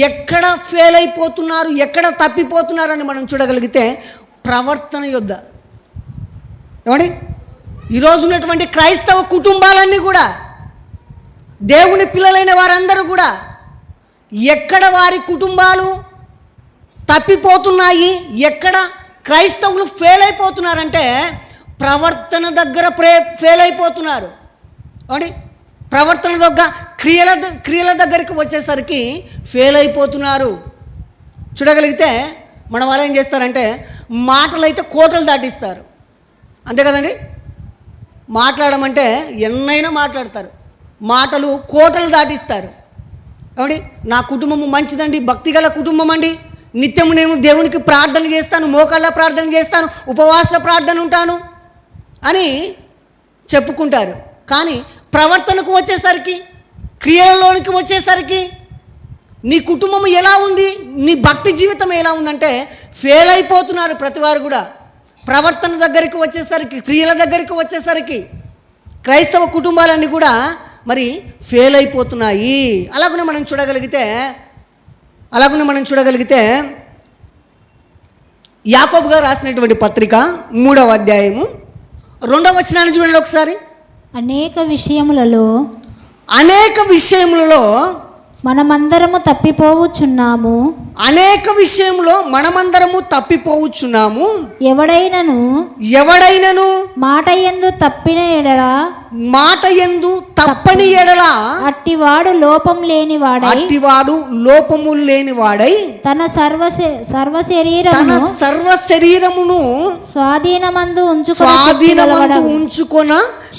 ఎక్కడ ఫెయిల్ అయిపోతున్నారు, ఎక్కడ తప్పిపోతున్నారని మనం చూడగలిగితే ప్రవర్తన యొద్ద. ఏమండి, ఈరోజు ఉన్నటువంటి క్రైస్తవ కుటుంబాలన్నీ కూడా, దేవుని పిల్లలైన వారందరూ కూడా ఎక్కడ వారి కుటుంబాలు తప్పిపోతున్నాయి, ఎక్కడ క్రైస్తవులు ఫెయిల్ అయిపోతున్నారంటే ప్రవర్తన దగ్గర ఫెయిల్ అయిపోతున్నారు. ఏమండి, ప్రవర్తన దగ్గర క్రియల దగ్గరికి వచ్చేసరికి ఫెయిల్ అయిపోతున్నారు. చూడగలిగితే మన వాళ్ళు ఏం చేస్తారంటే మాటలు అయితే కోటలు దాటిస్తారు, అంతే కదండి. మాట్లాడమంటే ఎన్నైనా మాట్లాడతారు, మాటలు కోటలు దాటిస్తారు. ఏమండి, నా కుటుంబము మంచిదండి, భక్తిగల కుటుంబం అండి, నిత్యము నేను దేవునికి ప్రార్థన చేస్తాను, మోకాళ్ళ ప్రార్థన చేస్తాను, ఉపవాస ప్రార్థన ఉంటాను అని చెప్పుకుంటారు. కానీ ప్రవర్తనకు వచ్చేసరికి, క్రియలలోనికి వచ్చేసరికి నీ కుటుంబం ఎలా ఉంది, నీ భక్తి జీవితం ఎలా ఉందంటే ఫెయిల్ అయిపోతున్నారు ప్రతివారు కూడా. ప్రవర్తన దగ్గరికి వచ్చేసరికి, క్రియల దగ్గరికి వచ్చేసరికి క్రైస్తవ కుటుంబాలన్నీ కూడా మరి ఫెయిల్ అయిపోతున్నాయి. అలాగనే మనం చూడగలిగితే యాకోబు గారు రాసినటువంటి పత్రిక 3వ అధ్యాయము 2వ వచనాన్ని చూడండి ఒకసారి. అనేక విషయములలో మనమందరము తప్పిపోవచ్చున్నాము. అనేక విషయంలో మనమందరము తప్పిపోవచ్చున్నాము. ఎవడైనను మాట యందు తప్పని ఎడల అట్టివాడు లోపము లేనివాడై తన సర్వ శరీరమును స్వాధీనమందు ఉంచుకొన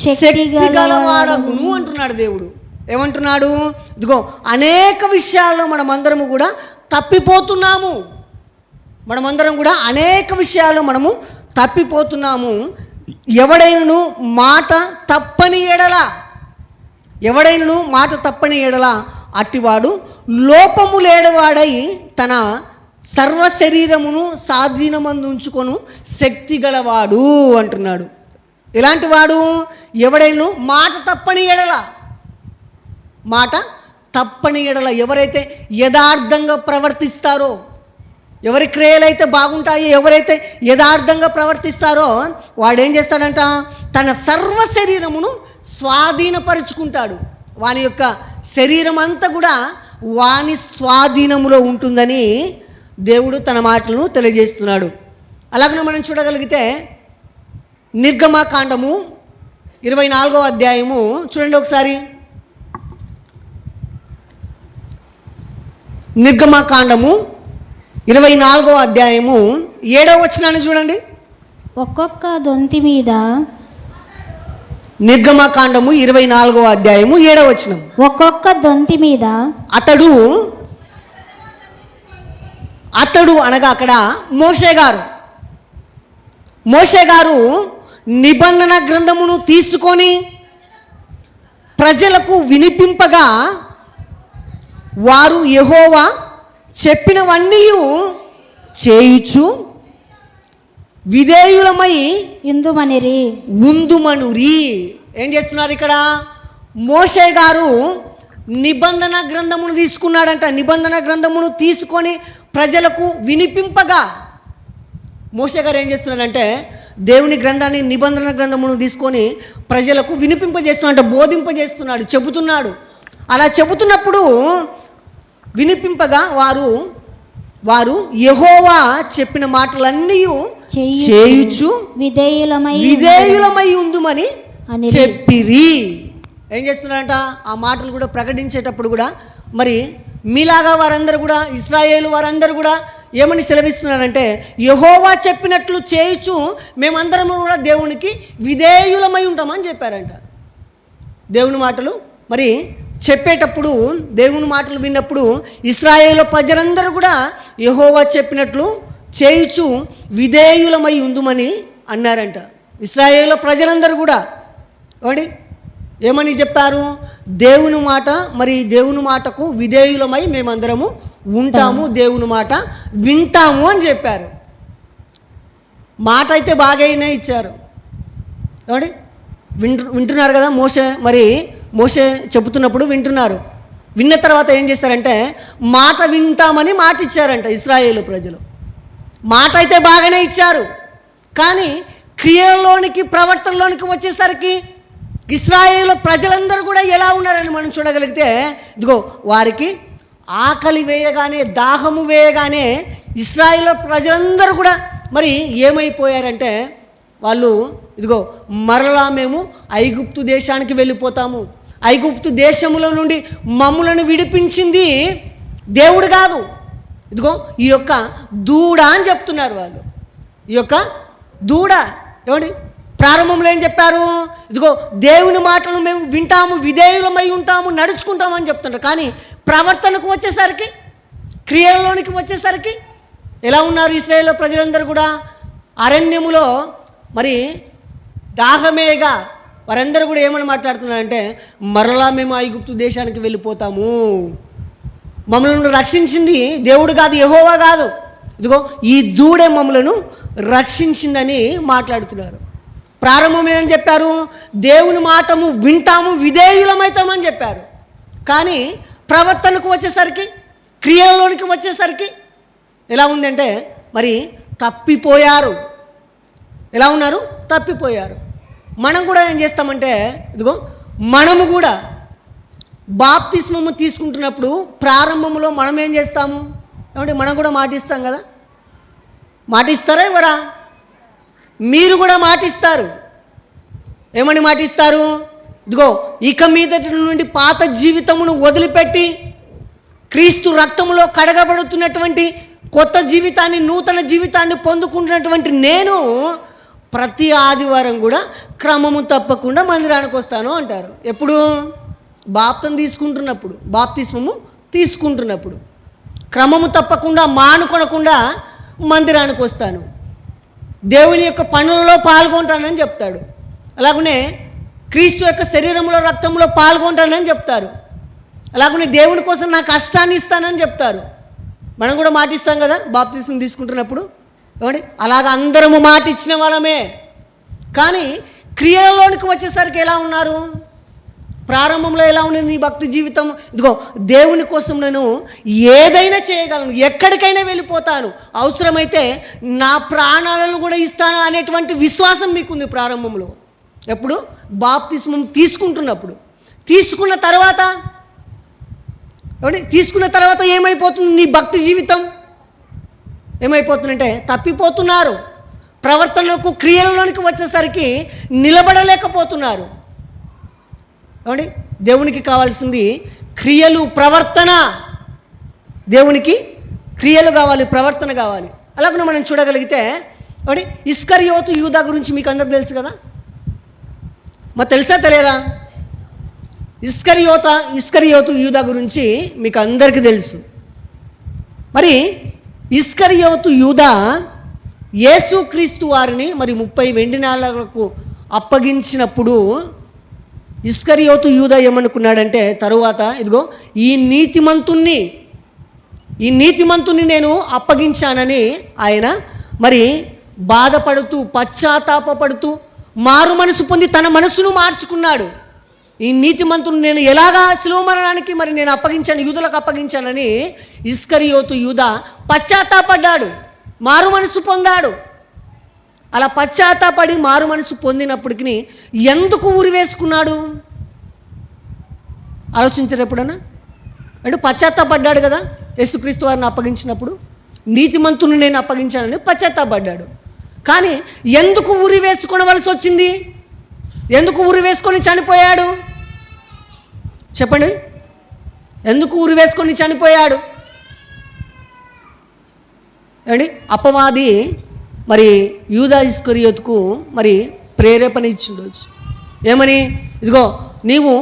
శక్తి గలవాడగును అంటున్నాడు దేవుడు. ఏమంటున్నాడు? ఇదిగో అనేక విషయాల్లో మనమందరము కూడా తప్పిపోతున్నాము. అనేక విషయాల్లో మనము తప్పిపోతున్నాము. ఎవడైనను మాట తప్పని ఎడల అట్టివాడు లోపము లేనివాడై తన సర్వ శరీరమును స్వాధీనమందు ఉంచుకొను శక్తి గలవాడు అంటున్నాడు. ఎలాంటి వాడు? ఎవడైనా మాట తప్పని ఎడల ఎవరైతే యథార్థంగా ప్రవర్తిస్తారో, ఎవరి క్రియలైతే బాగుంటాయో, ఎవరైతే యథార్థంగా ప్రవర్తిస్తారో వాడేం చేస్తాడంట? తన సర్వ శరీరమును స్వాధీనపరుచుకుంటాడు. వాని యొక్క శరీరం అంతా కూడా వాని స్వాధీనములో ఉంటుందని దేవుడు తన మాటలను తెలియజేస్తున్నాడు. అలాగనే మనం చూడగలిగితే నిర్గమకాండము 24వ అధ్యాయము చూడండి ఒకసారి. నిర్గమకాండము 24వ అధ్యాయము 7వ వచనాన్ని చూడండి. ఒక్కొక్క దొంతి మీద నిర్గమకాండము 24వ అధ్యాయము 7వ వచనం. ఒక్కొక్క దొంతి మీద అతడు అనగా అక్కడ మోషే గారు నిబంధన గ్రంథమును తీసుకొని ప్రజలకు వినిపింపగా వారు యెహోవా చెప్పినవన్నీ చేయుచు విధేయులమై ఉందుమనురి. ఏం చేస్తున్నారు ఇక్కడ? మోషే గారు నిబంధన గ్రంథమును తీసుకున్నాడంట. నిబంధన గ్రంథమును తీసుకొని ప్రజలకు వినిపింపగా మోషే గారు ఏం చేస్తున్నాడంటే దేవుని గ్రంథాన్ని, నిబంధన గ్రంథమును తీసుకొని ప్రజలకు వినిపింపజేస్తున్నాడు, బోధింపజేస్తున్నాడు, చెబుతున్నాడు. అలా చెబుతున్నప్పుడు వినిపింపగా వారు యెహోవా చెప్పిన మాటలన్నీ చేయుచు విధేయులమై ఉందుమని చెప్పిరి. ఏం చేస్తున్నారంట? ఆ మాటలు కూడా ప్రకటించేటప్పుడు కూడా మరి మీలాగా వారందరూ కూడా, ఇశ్రాయేలు వారందరూ కూడా ఏమని సెలవిస్తున్నారంటే యెహోవా చెప్పినట్లు చేయుచు మేమందరం కూడా దేవునికి విధేయులమై ఉంటామని చెప్పారంట. దేవుని మాటలు మరి చెప్పేటప్పుడు, దేవుని మాటలు విన్నప్పుడు ఇశ్రాయేలు ప్రజలందరూ కూడా యెహోవా చెప్పినట్లు చేయుచు విధేయులమై ఉందుమని అన్నారంట. ఇశ్రాయేలు ప్రజలందరూ కూడా ఏమని చెప్పారు? దేవుని మాట, మరి దేవుని మాటకు విధేయులమై మేమందరము ఉంటాము, దేవుని మాట వింటాము అని చెప్పారు. మాట అయితే బాగానే ఇచ్చారు. వింటున్నారు కదా. మోషే చెబుతున్నప్పుడు వింటున్నారు. విన్న తర్వాత ఏం చేశారంటే మాట వింటామని మాట ఇచ్చారంట ఇశ్రాయేలు ప్రజలు. మాట అయితే బాగానే ఇచ్చారు, కానీ క్రియల్లోనికి, ప్రవర్తనలోనికి వచ్చేసరికి ఇశ్రాయేలు ప్రజలందరూ కూడా ఎలా ఉన్నారని మనం చూడగలిగితే, ఇదిగో వారికి ఆకలి వేయగానే, దాహము వేయగానే ఇశ్రాయేలు ప్రజలందరూ కూడా మరి ఏమైపోయారంటే వాళ్ళు ఇదిగో మరలా మేము ఐగుప్తు దేశానికి వెళ్ళిపోతాము, ఐగుప్తు దేశములో నుండి మమ్ములను విడిపించింది దేవుడు కాదు, ఇదిగో ఈ యొక్క దూడ అని చెప్తున్నారు వాళ్ళు. ఈ యొక్క దూడ ప్రారంభంలో ఏం చెప్పారు? ఇదిగో దేవుని మాటలు మేము వింటాము, విధేయులమై ఉంటాము, నడుచుకుంటామని చెప్తున్నారు. కానీ ప్రవర్తనకు వచ్చేసరికి, క్రియలలోనికి వచ్చేసరికి ఎలా ఉన్నారు ఇశ్రాయేలు ప్రజలందరూ కూడా? అరణ్యములో మరి దాహమేగా వారందరూ కూడా ఏమని మాట్లాడుతున్నారంటే మరలా మేము ఐగుప్తు దేశానికి వెళ్ళిపోతాము, మమ్మల్ని రక్షించింది దేవుడు కాదు, యెహోవా కాదు, ఇదిగో ఈ దూడే మమ్మలను రక్షించిందని మాట్లాడుతున్నారు. ప్రారంభం ఏమని చెప్పారు? దేవుని మాటము వింటాము, విధేయులమవుతామని చెప్పారు. కానీ ప్రవర్తనకు వచ్చేసరికి, క్రియలలోనికి వచ్చేసరికి ఎలా ఉందంటే మరి తప్పిపోయారు. ఎలా ఉన్నారు? తప్పిపోయారు. మనం కూడా ఏం చేస్తామంటే ఇదిగో మనము కూడా బాప్తిస్మము తీసుకుంటున్నప్పుడు ప్రారంభంలో మనం ఏం చేస్తాము? మనం కూడా మాటిస్తాం కదా. మాటిస్తారా ఎవరా? మీరు కూడా మాటిస్తారు. ఏమని మాటిస్తారు? ఇదిగో ఇక మీదటి నుండి పాత జీవితమును వదిలిపెట్టి క్రీస్తు రక్తములో కడగబడుతున్నటువంటి కొత్త జీవితాన్ని, నూతన జీవితాన్ని పొందుకుంటున్నటువంటి నేను ప్రతి ఆదివారం కూడా క్రమము తప్పకుండా మందిరానికి వస్తాను అంటారు. ఎప్పుడు? బాప్తిస్మము తీసుకుంటున్నప్పుడు క్రమము తప్పకుండా, మానుకొనకుండా మందిరానికి వస్తాను, దేవుని యొక్క పనులలో పాల్గొంటానని చెప్తాడు. అలాగనే క్రీస్తు యొక్క శరీరంలో, రక్తంలో పాల్గొంటానని చెప్తారు. అలాగనే దేవుని కోసం నా కష్టాన్ని ఇస్తానని చెప్తారు. మనం కూడా మాటిస్తాం కదా బాప్తిస్మం తీసుకుంటున్నప్పుడు. అలాగ అందరము మాట ఇచ్చిన వాళ్ళమే. కానీ క్రియలలోనికి వచ్చేసరికి ఎలా ఉన్నారు? ప్రారంభంలో ఎలా ఉండేది నీ భక్తి జీవితం? ఇదిగో దేవుని కోసం నేను ఏదైనా చేయగలను, ఎక్కడికైనా వెళ్ళిపోతాను, అవసరమైతే నా ప్రాణాలను కూడా ఇస్తాను అనేటువంటి విశ్వాసం మీకుంది ప్రారంభంలో. ఎప్పుడు? బాప్తిస్మం తీసుకుంటున్నప్పుడు. తీసుకున్న తర్వాత ఏమైపోతుంది? నీ భక్తి జీవితం ఏమైపోతుందంటే తప్పిపోతున్నారు. ప్రవర్తనలకు, క్రియలలోనికి వచ్చేసరికి నిలబడలేకపోతున్నారు. దేవునికి కావాల్సింది క్రియలు, ప్రవర్తన. దేవునికి క్రియలు కావాలి, ప్రవర్తన కావాలి. అలాగే మనం చూడగలిగితే ఒకటి ఇస్కరియోతు యూదా గురించి మీకు అందరికి తెలుసు కదా. మరి తెలుసా తెలియదా? ఇస్కరియోతు యూదా గురించి మీకు అందరికీ తెలుసు. మరి ఇస్కరియోతు యూదా యేసుక్రీస్తు వారిని మరి 30 వెండి నాణాలకు అప్పగించినప్పుడు ఇస్కరియోతు యూదా ఏమనుకున్నాడంటే, తరువాత ఇదిగో ఈ నీతిమంతుణ్ణి నేను అప్పగించానని ఆయన మరి బాధపడుతూ పశ్చాత్తాపడుతూ మారు మనసు పొంది తన మనసును మార్చుకున్నాడు. ఈ నీతిమంతుని నేను ఎలాగా శిలువ మరణానికి మరి నేను అప్పగించాను, యూదులకు అప్పగించానని ఇస్కరియోతు యూదా పశ్చాత్తాపడ్డాడు, మారు మనసు పొందాడు. అలా పశ్చాత్తాపడి మారు మనసు పొందినప్పటికీ ఎందుకు ఊరి వేసుకున్నాడు ఆలోచించారు ఎప్పుడన్నా? అంటే పశ్చాత్తాపడ్డాడు కదా, యేసుక్రీస్తు వారిని అప్పగించినప్పుడు నీతిమంతుని నేను అప్పగించానని పశ్చాత్తాపడ్డాడు. కానీ ఎందుకు ఊరి వేసుకోవలసి వచ్చింది? ఎందుకు ఊరి వేసుకొని చనిపోయాడు చెప్పండి? ఎందుకు ఊరి వేసుకొని చనిపోయాడు? ఏమండి, అపవాది మరి యూదా ఇస్కరియోతుకు మరి ప్రేరేపణ ఇచ్చిండొచ్చు. ఏమని? ఇదిగో నీవు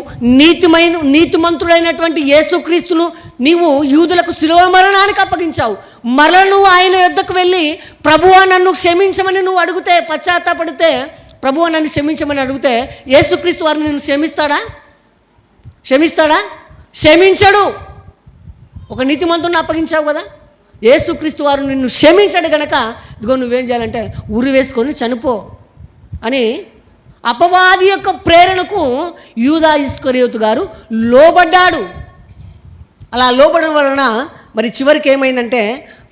నీతిమంతుడైనటువంటి యేసుక్రీస్తును నీవు యూదులకు శిలువ మరణానికి అప్పగించావు. మరల నువ్వు ఆయన యొద్దకు వెళ్ళి ప్రభువా నన్ను క్షమించమని నువ్వు అడిగితే, పశ్చాత్తాపడితే, ప్రభువా నన్ను క్షమించమని అడిగితే యేసుక్రీస్తు వారిని నిన్ను క్షమిస్తాడా? క్షమించడు. ఒక నీతిమంతుడిని అప్పగించావు కదా, యేసుక్రీస్తు వారు నిన్ను క్షమించడు గనక ఇదిగో నువ్వేం చేయాలంటే ఉరి వేసుకొని చనిపో అని అపవాది యొక్క ప్రేరణకు యూదా ఇస్కరియోతు గారు లోబడ్డాడు. అలా లోబడడం వలన మరి చివరికి ఏమైందంటే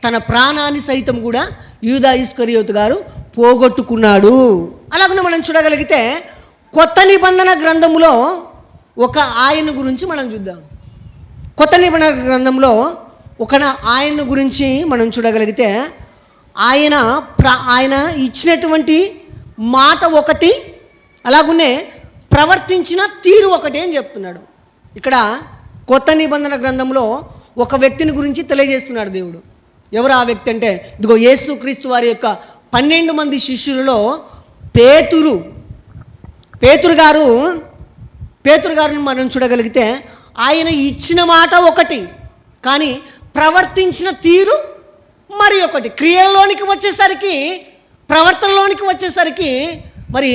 తన ప్రాణాన్ని సైతం కూడా యూదా ఇస్కరియోతు గారు పోగొట్టుకున్నాడు. అలాగనే మనం చూడగలిగితే కొత్త నిబంధన గ్రంథంలో ఒక ఆయన గురించి మనం చూద్దాం. కొత్త నిబంధన గ్రంథంలో ఒక ఆయన గురించి మనం చూడగలిగితే ఆయన ఇచ్చినటువంటి మాట ఒకటి, అలాగనే ప్రవర్తించిన తీరు ఒకటి అని చెప్తున్నాడు. ఇక్కడ కొత్త నిబంధన గ్రంథంలో ఒక వ్యక్తిని గురించి తెలియజేస్తున్నాడు దేవుడు. ఎవరు ఆ వ్యక్తి అంటే, ఇదిగో యేసుక్రీస్తు వారి యొక్క 12 మంది శిష్యులలో పేతురు గారిని మనం చూడగలిగితే ఆయన ఇచ్చిన మాట ఒకటి, కానీ ప్రవర్తించిన తీరు మరి ఒకటి. క్రియల్లోనికి వచ్చేసరికి, ప్రవర్తనలోనికి వచ్చేసరికి మరి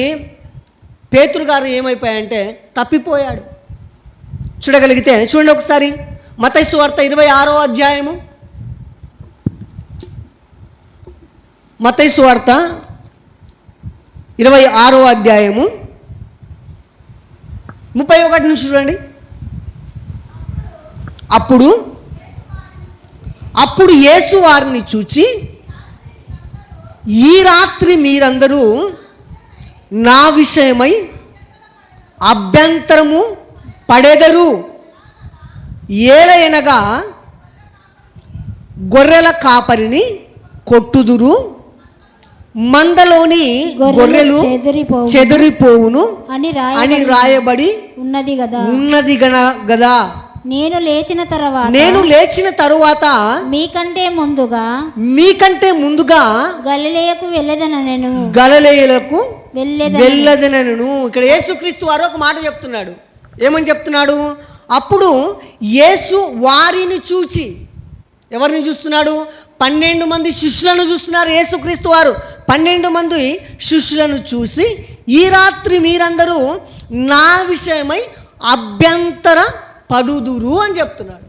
పేతురు గారు ఏమైపోయాయంటే తప్పిపోయాడు. చూడగలిగితే చూడండి ఒకసారి మత్తయి సువార్త 26వ అధ్యాయము. మత్తయి సువార్త 26వ అధ్యాయము 31 నుంచి చూడండి. అప్పుడు యేసు వారిని చూచి, ఈ రాత్రి మీరందరూ నా విషయమై అభ్యంతరము పడెదరు. ఏలయనగా గొర్రెల కాపరిని కొట్టుదురు, మందలోని గొర్రెలు చెదిరిపోవును అని రాయబడి ఉన్నది గదా. నేను లేచిన తరువాత మీకంటే ముందుగా గలిలయకు వెళ్ళదనను. ఇక్కడ యేసుక్రీస్తు వారు ఒక మాట చెప్తున్నాడు. ఏమని చెప్తున్నాడు? అప్పుడు యేసు వారిని చూచి, ఎవరిని చూస్తున్నాడు? 12 మంది శిష్యులను చూస్తున్నారు. యేసుక్రీస్తు వారు 12 మంది శిష్యులను చూసి, ఈ రాత్రి మీరందరూ నా విషయమై అభ్యంతర పడుదురు అని చెప్తున్నాడు.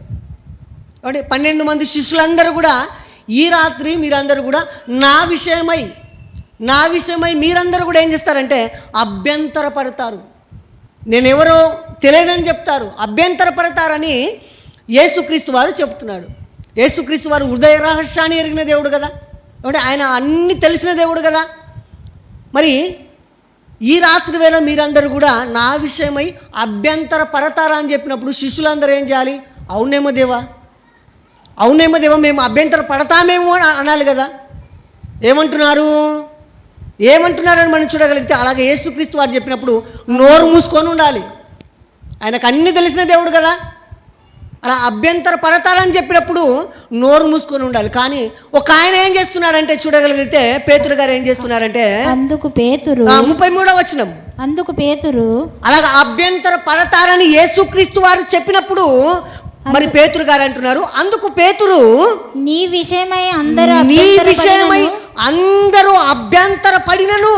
అంటే 12 మంది శిష్యులందరూ కూడా ఈ రాత్రి మీరందరూ కూడా నా విషయమై మీరందరూ కూడా ఏం చేస్తారంటే అభ్యంతర పడతారు. నేనెవరో తెలియదని చెప్తారు, అభ్యంతర పడతారని యేసుక్రీస్తు వారు చెప్తున్నాడు. యేసుక్రీస్తు వారు హృదయ రహస్యాన్ని ఎరిగిన దేవుడు కదా, అంటే ఆయన అన్ని తెలిసిన దేవుడు కదా. మరి ఈ రాత్రి వేళ మీరందరూ కూడా నా విషయమై అభ్యంతర పడతారా అని చెప్పినప్పుడు శిష్యులందరూ ఏం చేయాలి? అవునేమో దేవా, మేము అభ్యంతర పడతామేమో అనాలి కదా. ఏమంటున్నారని మనం చూడగలిగితే, అలాగే యేసుక్రీస్తు వారు చెప్పినప్పుడు నోరు మూసుకొని ఉండాలి. ఆయనకు అన్నీ తెలిసిన దేవుడు కదా. అలా అభ్యంతర పడతారని చెప్పినప్పుడు నోరు మూసుకొని ఉండాలి. కానీ ఒక ఆయన ఏం చేస్తున్నాడంటే చూడగలిగితే పేతురు గారు ఏం చేస్తున్నారంటే అందుకు పేతురు 33వ వచనం, అందుకు పేతురు అలాగా అభ్యంతర పడతారని యేసుక్రీస్తు వారు చెప్పినప్పుడు మరి పేతురు గారు అంటున్నారు, అందుకు పేతురు నీ విషయమై అందరూ అభ్యంతర పడినను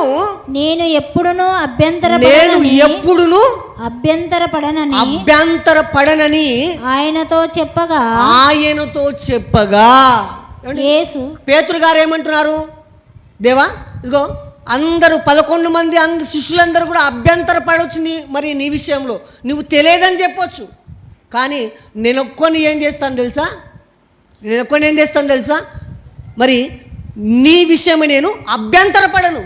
నేను ఎప్పుడును అభ్యంతర పడనని ఆయనతో చెప్పగా యేసు పేతురు గారు ఏమంటున్నారు, దేవా ఇదిగో అందరూ 11 మంది శిష్యులందరూ కూడా అభ్యంతర పడవచ్చు మరి నీ విషయంలో నువ్వు తెలియదని చెప్పొచ్చు. కానీ నేను ఒక్కొని ఏం చేస్తాను తెలుసా, మరి నీ విషయమై నేను అభ్యంతరపడను,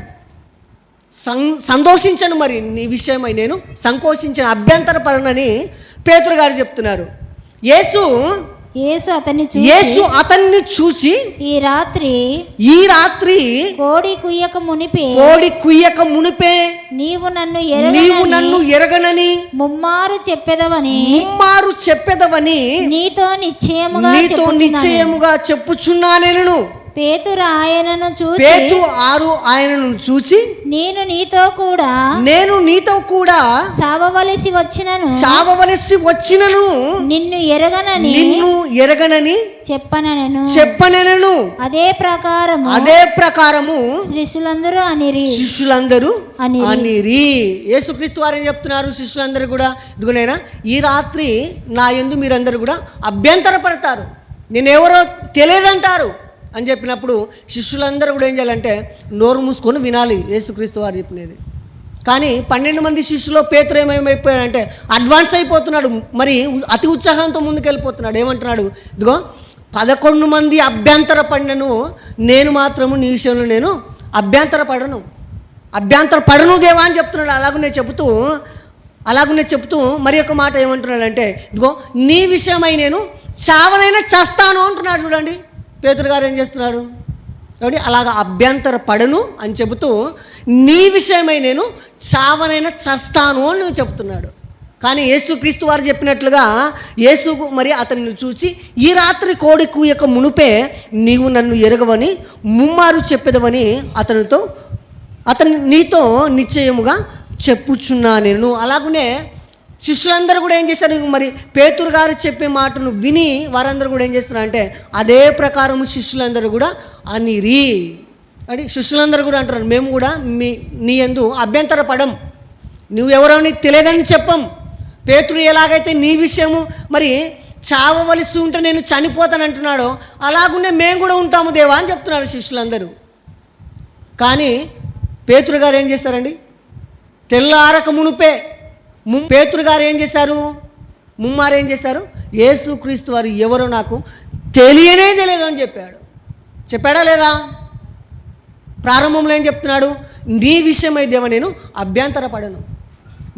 సంతోషించను, మరి నీ విషయమై నేను సంకోచించను, అభ్యంతరపడనని పేతురు గారు చెప్తున్నారు. యేసు అతన్ని చూచి ఈ రాత్రి కోడి కుయ్యక మునిపే నీవు నన్ను ఎరగనని ముమ్మారు చెప్పెదవని నీతో నిశ్చయముగా చెప్పుచున్నానేను. పేతురు ఆయనను చూచి నేను నీతో కూడా సావవలసి వచ్చినను నిన్ను ఎరగనని చెప్పనెను. అదే ప్రకారము శిష్యులందరూ అనిరి. యేసుక్రీస్తు వారు ఏం చెప్తున్నారు, శిష్యులందరూ కూడా ఇదిగోనైనా ఈ రాత్రి నా యందు మీరందరూ కూడా అభ్యంతర పడతారు, నేనెవరో తెలియదంటారు అని చెప్పినప్పుడు శిష్యులందరూ కూడా ఏం చేయాలంటే నోరు మూసుకొని వినాలి యేసుక్రీస్తు వారు చెప్పినది. కానీ 12 మంది శిష్యులో పేతురు ఏమైపోయాడంటే అడ్వాన్స్ అయిపోతున్నాడు, మరి అతి ఉత్సాహంతో ముందుకెళ్ళిపోతున్నాడు. ఏమంటున్నాడు, ఇదిగో 11 మంది అభ్యంతర పడినను, నేను మాత్రము నీ విషయంలో నేను అభ్యంతర పడను దేవా అని చెప్తున్నాడు. అలాగునే చెప్తూ మరి ఒక మాట ఏమంటున్నాడంటే, ఇదిగో నీ విషయమై నేను చావనైనా చస్తాను అంటున్నాడు. చూడండి పేతురు గారు ఏం చేస్తున్నారు కాబట్టి అలాగా అభ్యంతర పడను అని చెబుతూ నీ విషయమై నేను చావనైనా చస్తాను అని నువ్వు చెప్తున్నాడు. కానీ యేసుక్రీస్తు వారు చెప్పినట్లుగా యేసు మరి అతన్ని చూచి ఈ రాత్రి కోడి కూయక మునుపే నీవు నన్ను ఎరగవని ముమ్మారు చెప్పేదవని అతను నీతో నిశ్చయముగా చెప్పుచున్నా నేను. అలాగనే శిష్యులందరూ కూడా ఏం చేస్తారు, మరి పేతురు గారు చెప్పే మాటను విని వారందరూ కూడా ఏం చేస్తున్నారు అంటే అదే ప్రకారం శిష్యులందరూ కూడా అనిరి. అంటే శిష్యులందరూ కూడా అంటారు, మేము కూడా నీ యందు అభ్యంతర పడం, నువ్వెవరో నీకు తెలియదని చెప్పం. పేతురు ఎలాగైతే నీ విషయము మరి చావవలసి ఉంటే నేను చనిపోతాను అంటున్నాడో అలాగునే మేము కూడా ఉంటాము దేవా అని చెప్తున్నారు శిష్యులందరూ. కానీ పేతురు గారు ఏం చేశారండి, తెల్లారక మునుపే పేతురు గారు ఏం చేశారు, ముమ్మారు ఏం చేశారు, యేసుక్రీస్తు వారు ఎవరో నాకు తెలియదు అని చెప్పాడా లేదా? ప్రారంభంలో ఏం చెప్తున్నాడు, నీ విషయమై దేవ నేను అభ్యంతర పడను,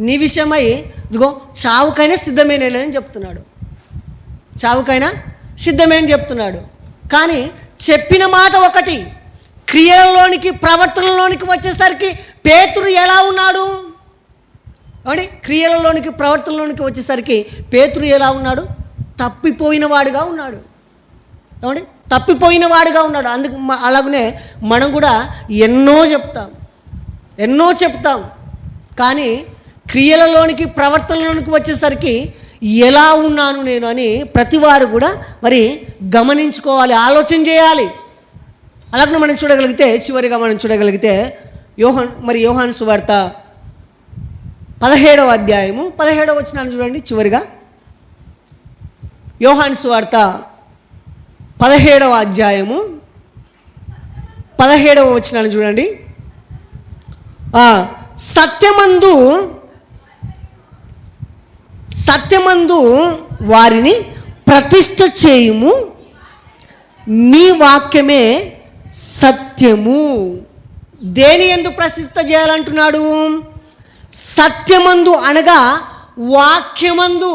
నీ విషయమై ఇదిగో చావుకైనా సిద్ధమేనే అని చెప్తున్నాడు, కానీ చెప్పిన మాట ఒకటి, క్రియలలోనికి ప్రవర్తనలోనికి వచ్చేసరికి పేతురు ఎలా ఉన్నాడు అంటే ప్రవర్తనలోనికి వచ్చేసరికి పేతురు ఎలా ఉన్నాడు, తప్పిపోయిన వాడుగా ఉన్నాడు. అందుకు అలాగనే మనం కూడా ఎన్నో చెప్తాం కానీ క్రియలలోనికి ప్రవర్తనలోనికి వచ్చేసరికి ఎలా ఉన్నాను నేను అని ప్రతివారు కూడా మరి గమనించుకోవాలి, ఆలోచన చేయాలి. అలాగే మనం చూడగలిగితే యోహాను సువార్త 17వ అధ్యాయము 17వ వచనాన్ని చూడండి. చివరిగా యోహాను సువార్త 17వ అధ్యాయము 17వ వచనాన్ని చూడండి. సత్యమందు వారిని ప్రతిష్ఠ చేయుము, నీ వాక్యమే సత్యము. దేని యందు ప్రతిష్ఠ చేయాలంటున్నాడు? సత్యమందు అనగా వాక్యమందు.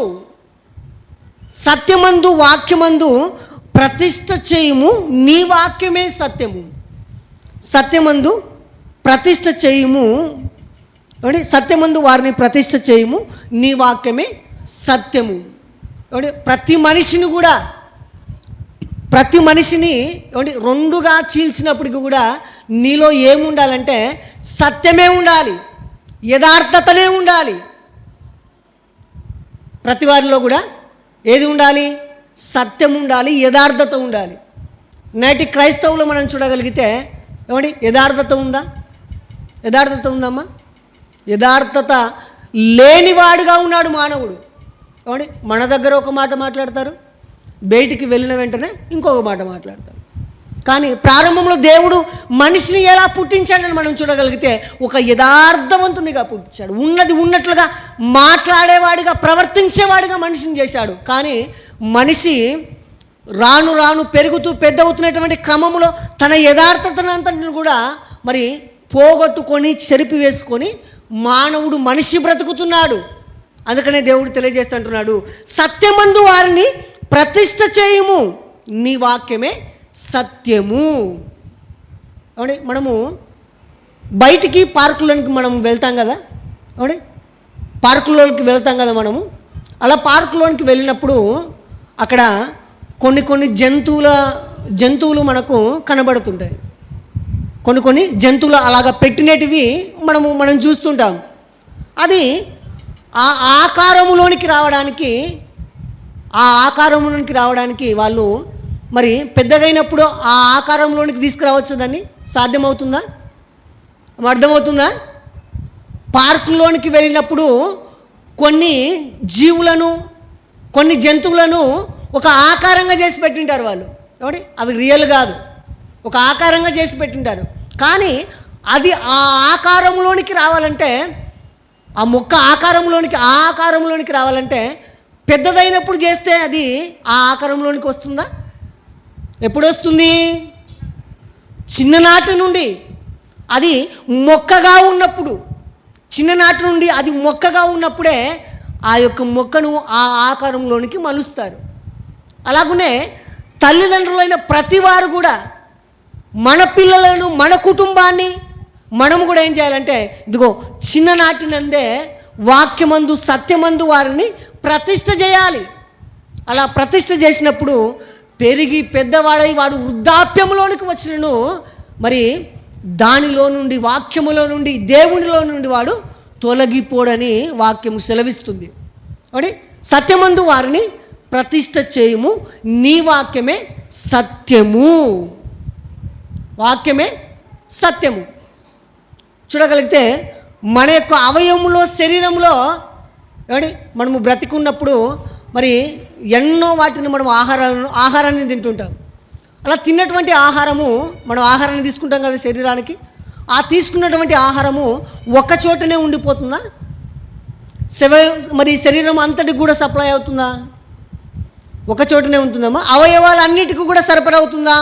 వాక్యమందు ప్రతిష్ఠ చేయుము, నీ వాక్యమే సత్యము. సత్యమందు ప్రతిష్ఠ చేయుము, సత్యమందు వారిని ప్రతిష్ఠ చేయుము, నీ వాక్యమే సత్యము. ప్రతి మనిషిని రెండుగా చీల్చినప్పటికీ కూడా నీలో ఏముండాలంటే సత్యమే ఉండాలి, యథార్థతనే ఉండాలి. ప్రతి వారిలో కూడా ఏది ఉండాలి? సత్యం ఉండాలి, యథార్థత ఉండాలి. నేటి క్రైస్తవులు మనం చూడగలిగితే యథార్థత ఉందా? యథార్థత ఉందమ్మా? యథార్థత లేనివాడుగా ఉన్నాడు మానవుడు. మన దగ్గర ఒక మాట మాట్లాడతారు, బయటికి వెళ్ళిన వెంటనే ఇంకొక మాట మాట్లాడతారు. కానీ ప్రారంభంలో దేవుడు మనిషిని ఎలా పుట్టించాడని మనం చూడగలిగితే ఒక యథార్థవంతునిగా పుట్టించాడు. ఉన్నది ఉన్నట్లుగా మాట్లాడేవాడిగా, ప్రవర్తించేవాడిగా మనిషిని చేశాడు. కానీ మనిషి రాను రాను పెరుగుతూ పెద్దవుతున్నటువంటి క్రమంలో తన యథార్థతనంతటిని కూడా మరి పోగొట్టుకొని చెరిపివేసుకొని మానవుడు మనిషి బ్రతుకుతున్నాడు. అందుకనే దేవుడు తెలియజేస్తుంటున్నాడు, సత్యమందు వారిని ప్రతిష్ఠ చేయుము, నీ వాక్యమే సత్యము. మనము బయటికి పార్కులోనికి మనం వెళ్తాం కదా, పార్కులోకి వెళ్తాం కదా మనము. అలా పార్కులోనికి వెళ్ళినప్పుడు అక్కడ కొన్ని జంతువులు మనకు కనబడుతుంటాయి. కొన్ని జంతువులు అలాగా పెట్టినటివి మనం చూస్తుంటాం. అది ఆ ఆకారములోనికి రావడానికి వాళ్ళు మరి పెద్దగైనప్పుడు ఆ ఆకారంలోనికి తీసుకురావచ్చు. దాన్ని సాధ్యమవుతుందా? అర్థమవుతుందా? పార్కులోనికి వెళ్ళినప్పుడు కొన్ని జీవులను, కొన్ని జంతువులను ఒక ఆకారంగా చేసి పెట్టింటారు వాళ్ళు. అవి రియల్ కాదు, ఒక ఆకారంగా చేసి పెట్టింటారు. కానీ అది ఆ ఆకారంలోనికి రావాలంటే, ఆ మొక్క ఆకారంలోనికి రావాలంటే పెద్దదైనప్పుడు చేస్తే అది ఆ ఆకారంలోనికి వస్తుందా? ఎప్పుడు వస్తుంది? చిన్ననాటి నుండి అది మొక్కగా ఉన్నప్పుడు, చిన్ననాటి నుండి అది మొక్కగా ఉన్నప్పుడే ఆ యొక్క మొక్కను ఆ ఆకారంలోనికి మలుస్తారు. అలాగనే తల్లిదండ్రులైన ప్రతి వారు కూడా మన పిల్లలను, మన కుటుంబాన్ని మనము కూడా ఏం చేయాలంటే, ఇదిగో చిన్ననాటి నందే వాక్యమందు, సత్యమందు వారిని ప్రతిష్ఠ చేయాలి. అలా ప్రతిష్ఠ చేసినప్పుడు పెరిగి పెద్దవాడై వాడు వృద్ధాప్యంలోనికి వచ్చినను మరి దానిలో నుండి, వాక్యములో నుండి, దేవునిలో నుండి వాడు తొలగిపోడని వాక్యము సెలవిస్తుంది. సత్యమందు వారిని ప్రతిష్ఠ చేయుము, నీ వాక్యమే సత్యము. వాక్యమే సత్యము. చూడగలిగితే మన యొక్క అవయవంలో, శరీరంలో మనము బ్రతికున్నప్పుడు మరి ఎన్నో వాటిని మనం ఆహారాన్ని తింటుంటాం. అలా తిన్నటువంటి ఆహారము, మనం ఆహారాన్ని తీసుకుంటాం కదా శరీరానికి. ఆ తీసుకున్నటువంటి ఆహారము ఒక చోటనే ఉండిపోతుందా? మరి శరీరం అంతటికి కూడా సప్లై అవుతుందా? ఒక చోటనే ఉంటుందమ్మా? అవయవాలన్నిటికీ కూడా సరఫరా అవుతుందా?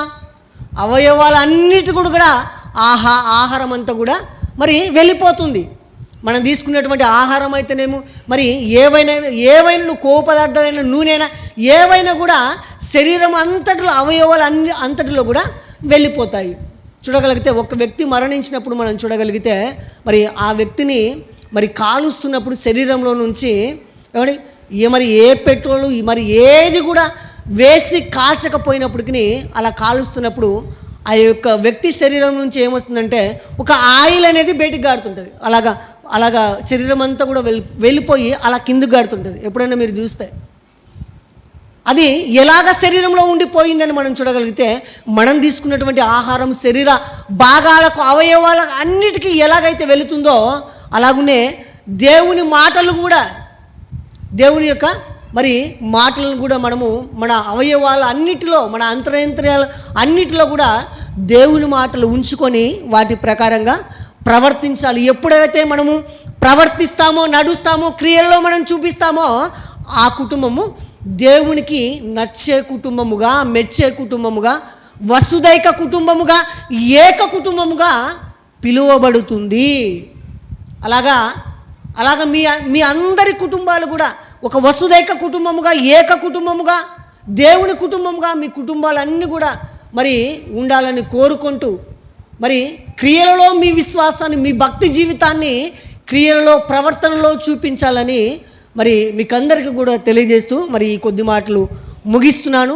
అవయవాలన్నిటి కూడా ఆహారం అంతా కూడా మరి వెళ్ళిపోతుంది. మనం తీసుకున్నటువంటి ఆహారం అయితేనేమో మరి ఏవైనా కొవ్వు పదార్థాలైనా, నూనెైనా, ఏవైనా కూడా శరీరం అంతటిలో, అవయవాలు అంతటిలో కూడా వెళ్ళిపోతాయి. చూడగలిగితే ఒక వ్యక్తి మరణించినప్పుడు మనం చూడగలిగితే మరి ఆ వ్యక్తిని మరి కాలుస్తున్నప్పుడు శరీరంలో నుంచి మరి ఏ పెట్రోలు మరి ఏది కూడా వేసి కాల్చకపోయినప్పటికీ అలా కాలుస్తున్నప్పుడు ఆ యొక్క వ్యక్తి శరీరం నుంచి ఏమొస్తుందంటే ఒక ఆయిల్ అనేది బయటికి గాడుతుంటుంది. అలాగా శరీరం అంతా కూడా వెళ్ళిపోయి అలా కిందకు గాడుతుంటుంది. ఎప్పుడైనా మీరు చూస్తే అది ఎలాగ శరీరంలో ఉండిపోయిందని మనం చూడగలిగితే, మనం తీసుకున్నటువంటి ఆహారం శరీర భాగాలకు, అవయవాలకు అన్నిటికీ ఎలాగైతే వెళుతుందో అలాగనే దేవుని మాటలు కూడా, దేవుని యొక్క మరి మాటలను కూడా మనము మన అవయవాల అన్నిటిలో, మన అంతరేంద్రియాల అన్నిటిలో కూడా దేవుని మాటలు ఉంచుకొని వాటి ప్రకారంగా ప్రవర్తించాలి. ఎప్పుడైతే మనము ప్రవర్తిస్తామో, నడుస్తామో, క్రియల్లో మనం చూపిస్తామో ఆ కుటుంబము దేవునికి నచ్చే కుటుంబముగా, మెచ్చే కుటుంబముగా, వసుదైక కుటుంబముగా, ఏక కుటుంబముగా పిలువబడుతుంది. అలాగా మీ అందరి కుటుంబాలు కూడా ఒక వసుదైక కుటుంబముగా, ఏక కుటుంబముగా, దేవుని కుటుంబముగా మీ కుటుంబాలన్నీ కూడా మరి ఉండాలని కోరుకుంటూ, మరి క్రియలలో మీ విశ్వాసాన్ని, మీ భక్తి జీవితాన్ని క్రియలలో, ప్రవర్తనలో చూపించాలని మరి మీకందరికీ కూడా తెలియజేస్తూ మరి ఈ కొద్ది మాటలు ముగిస్తున్నాను.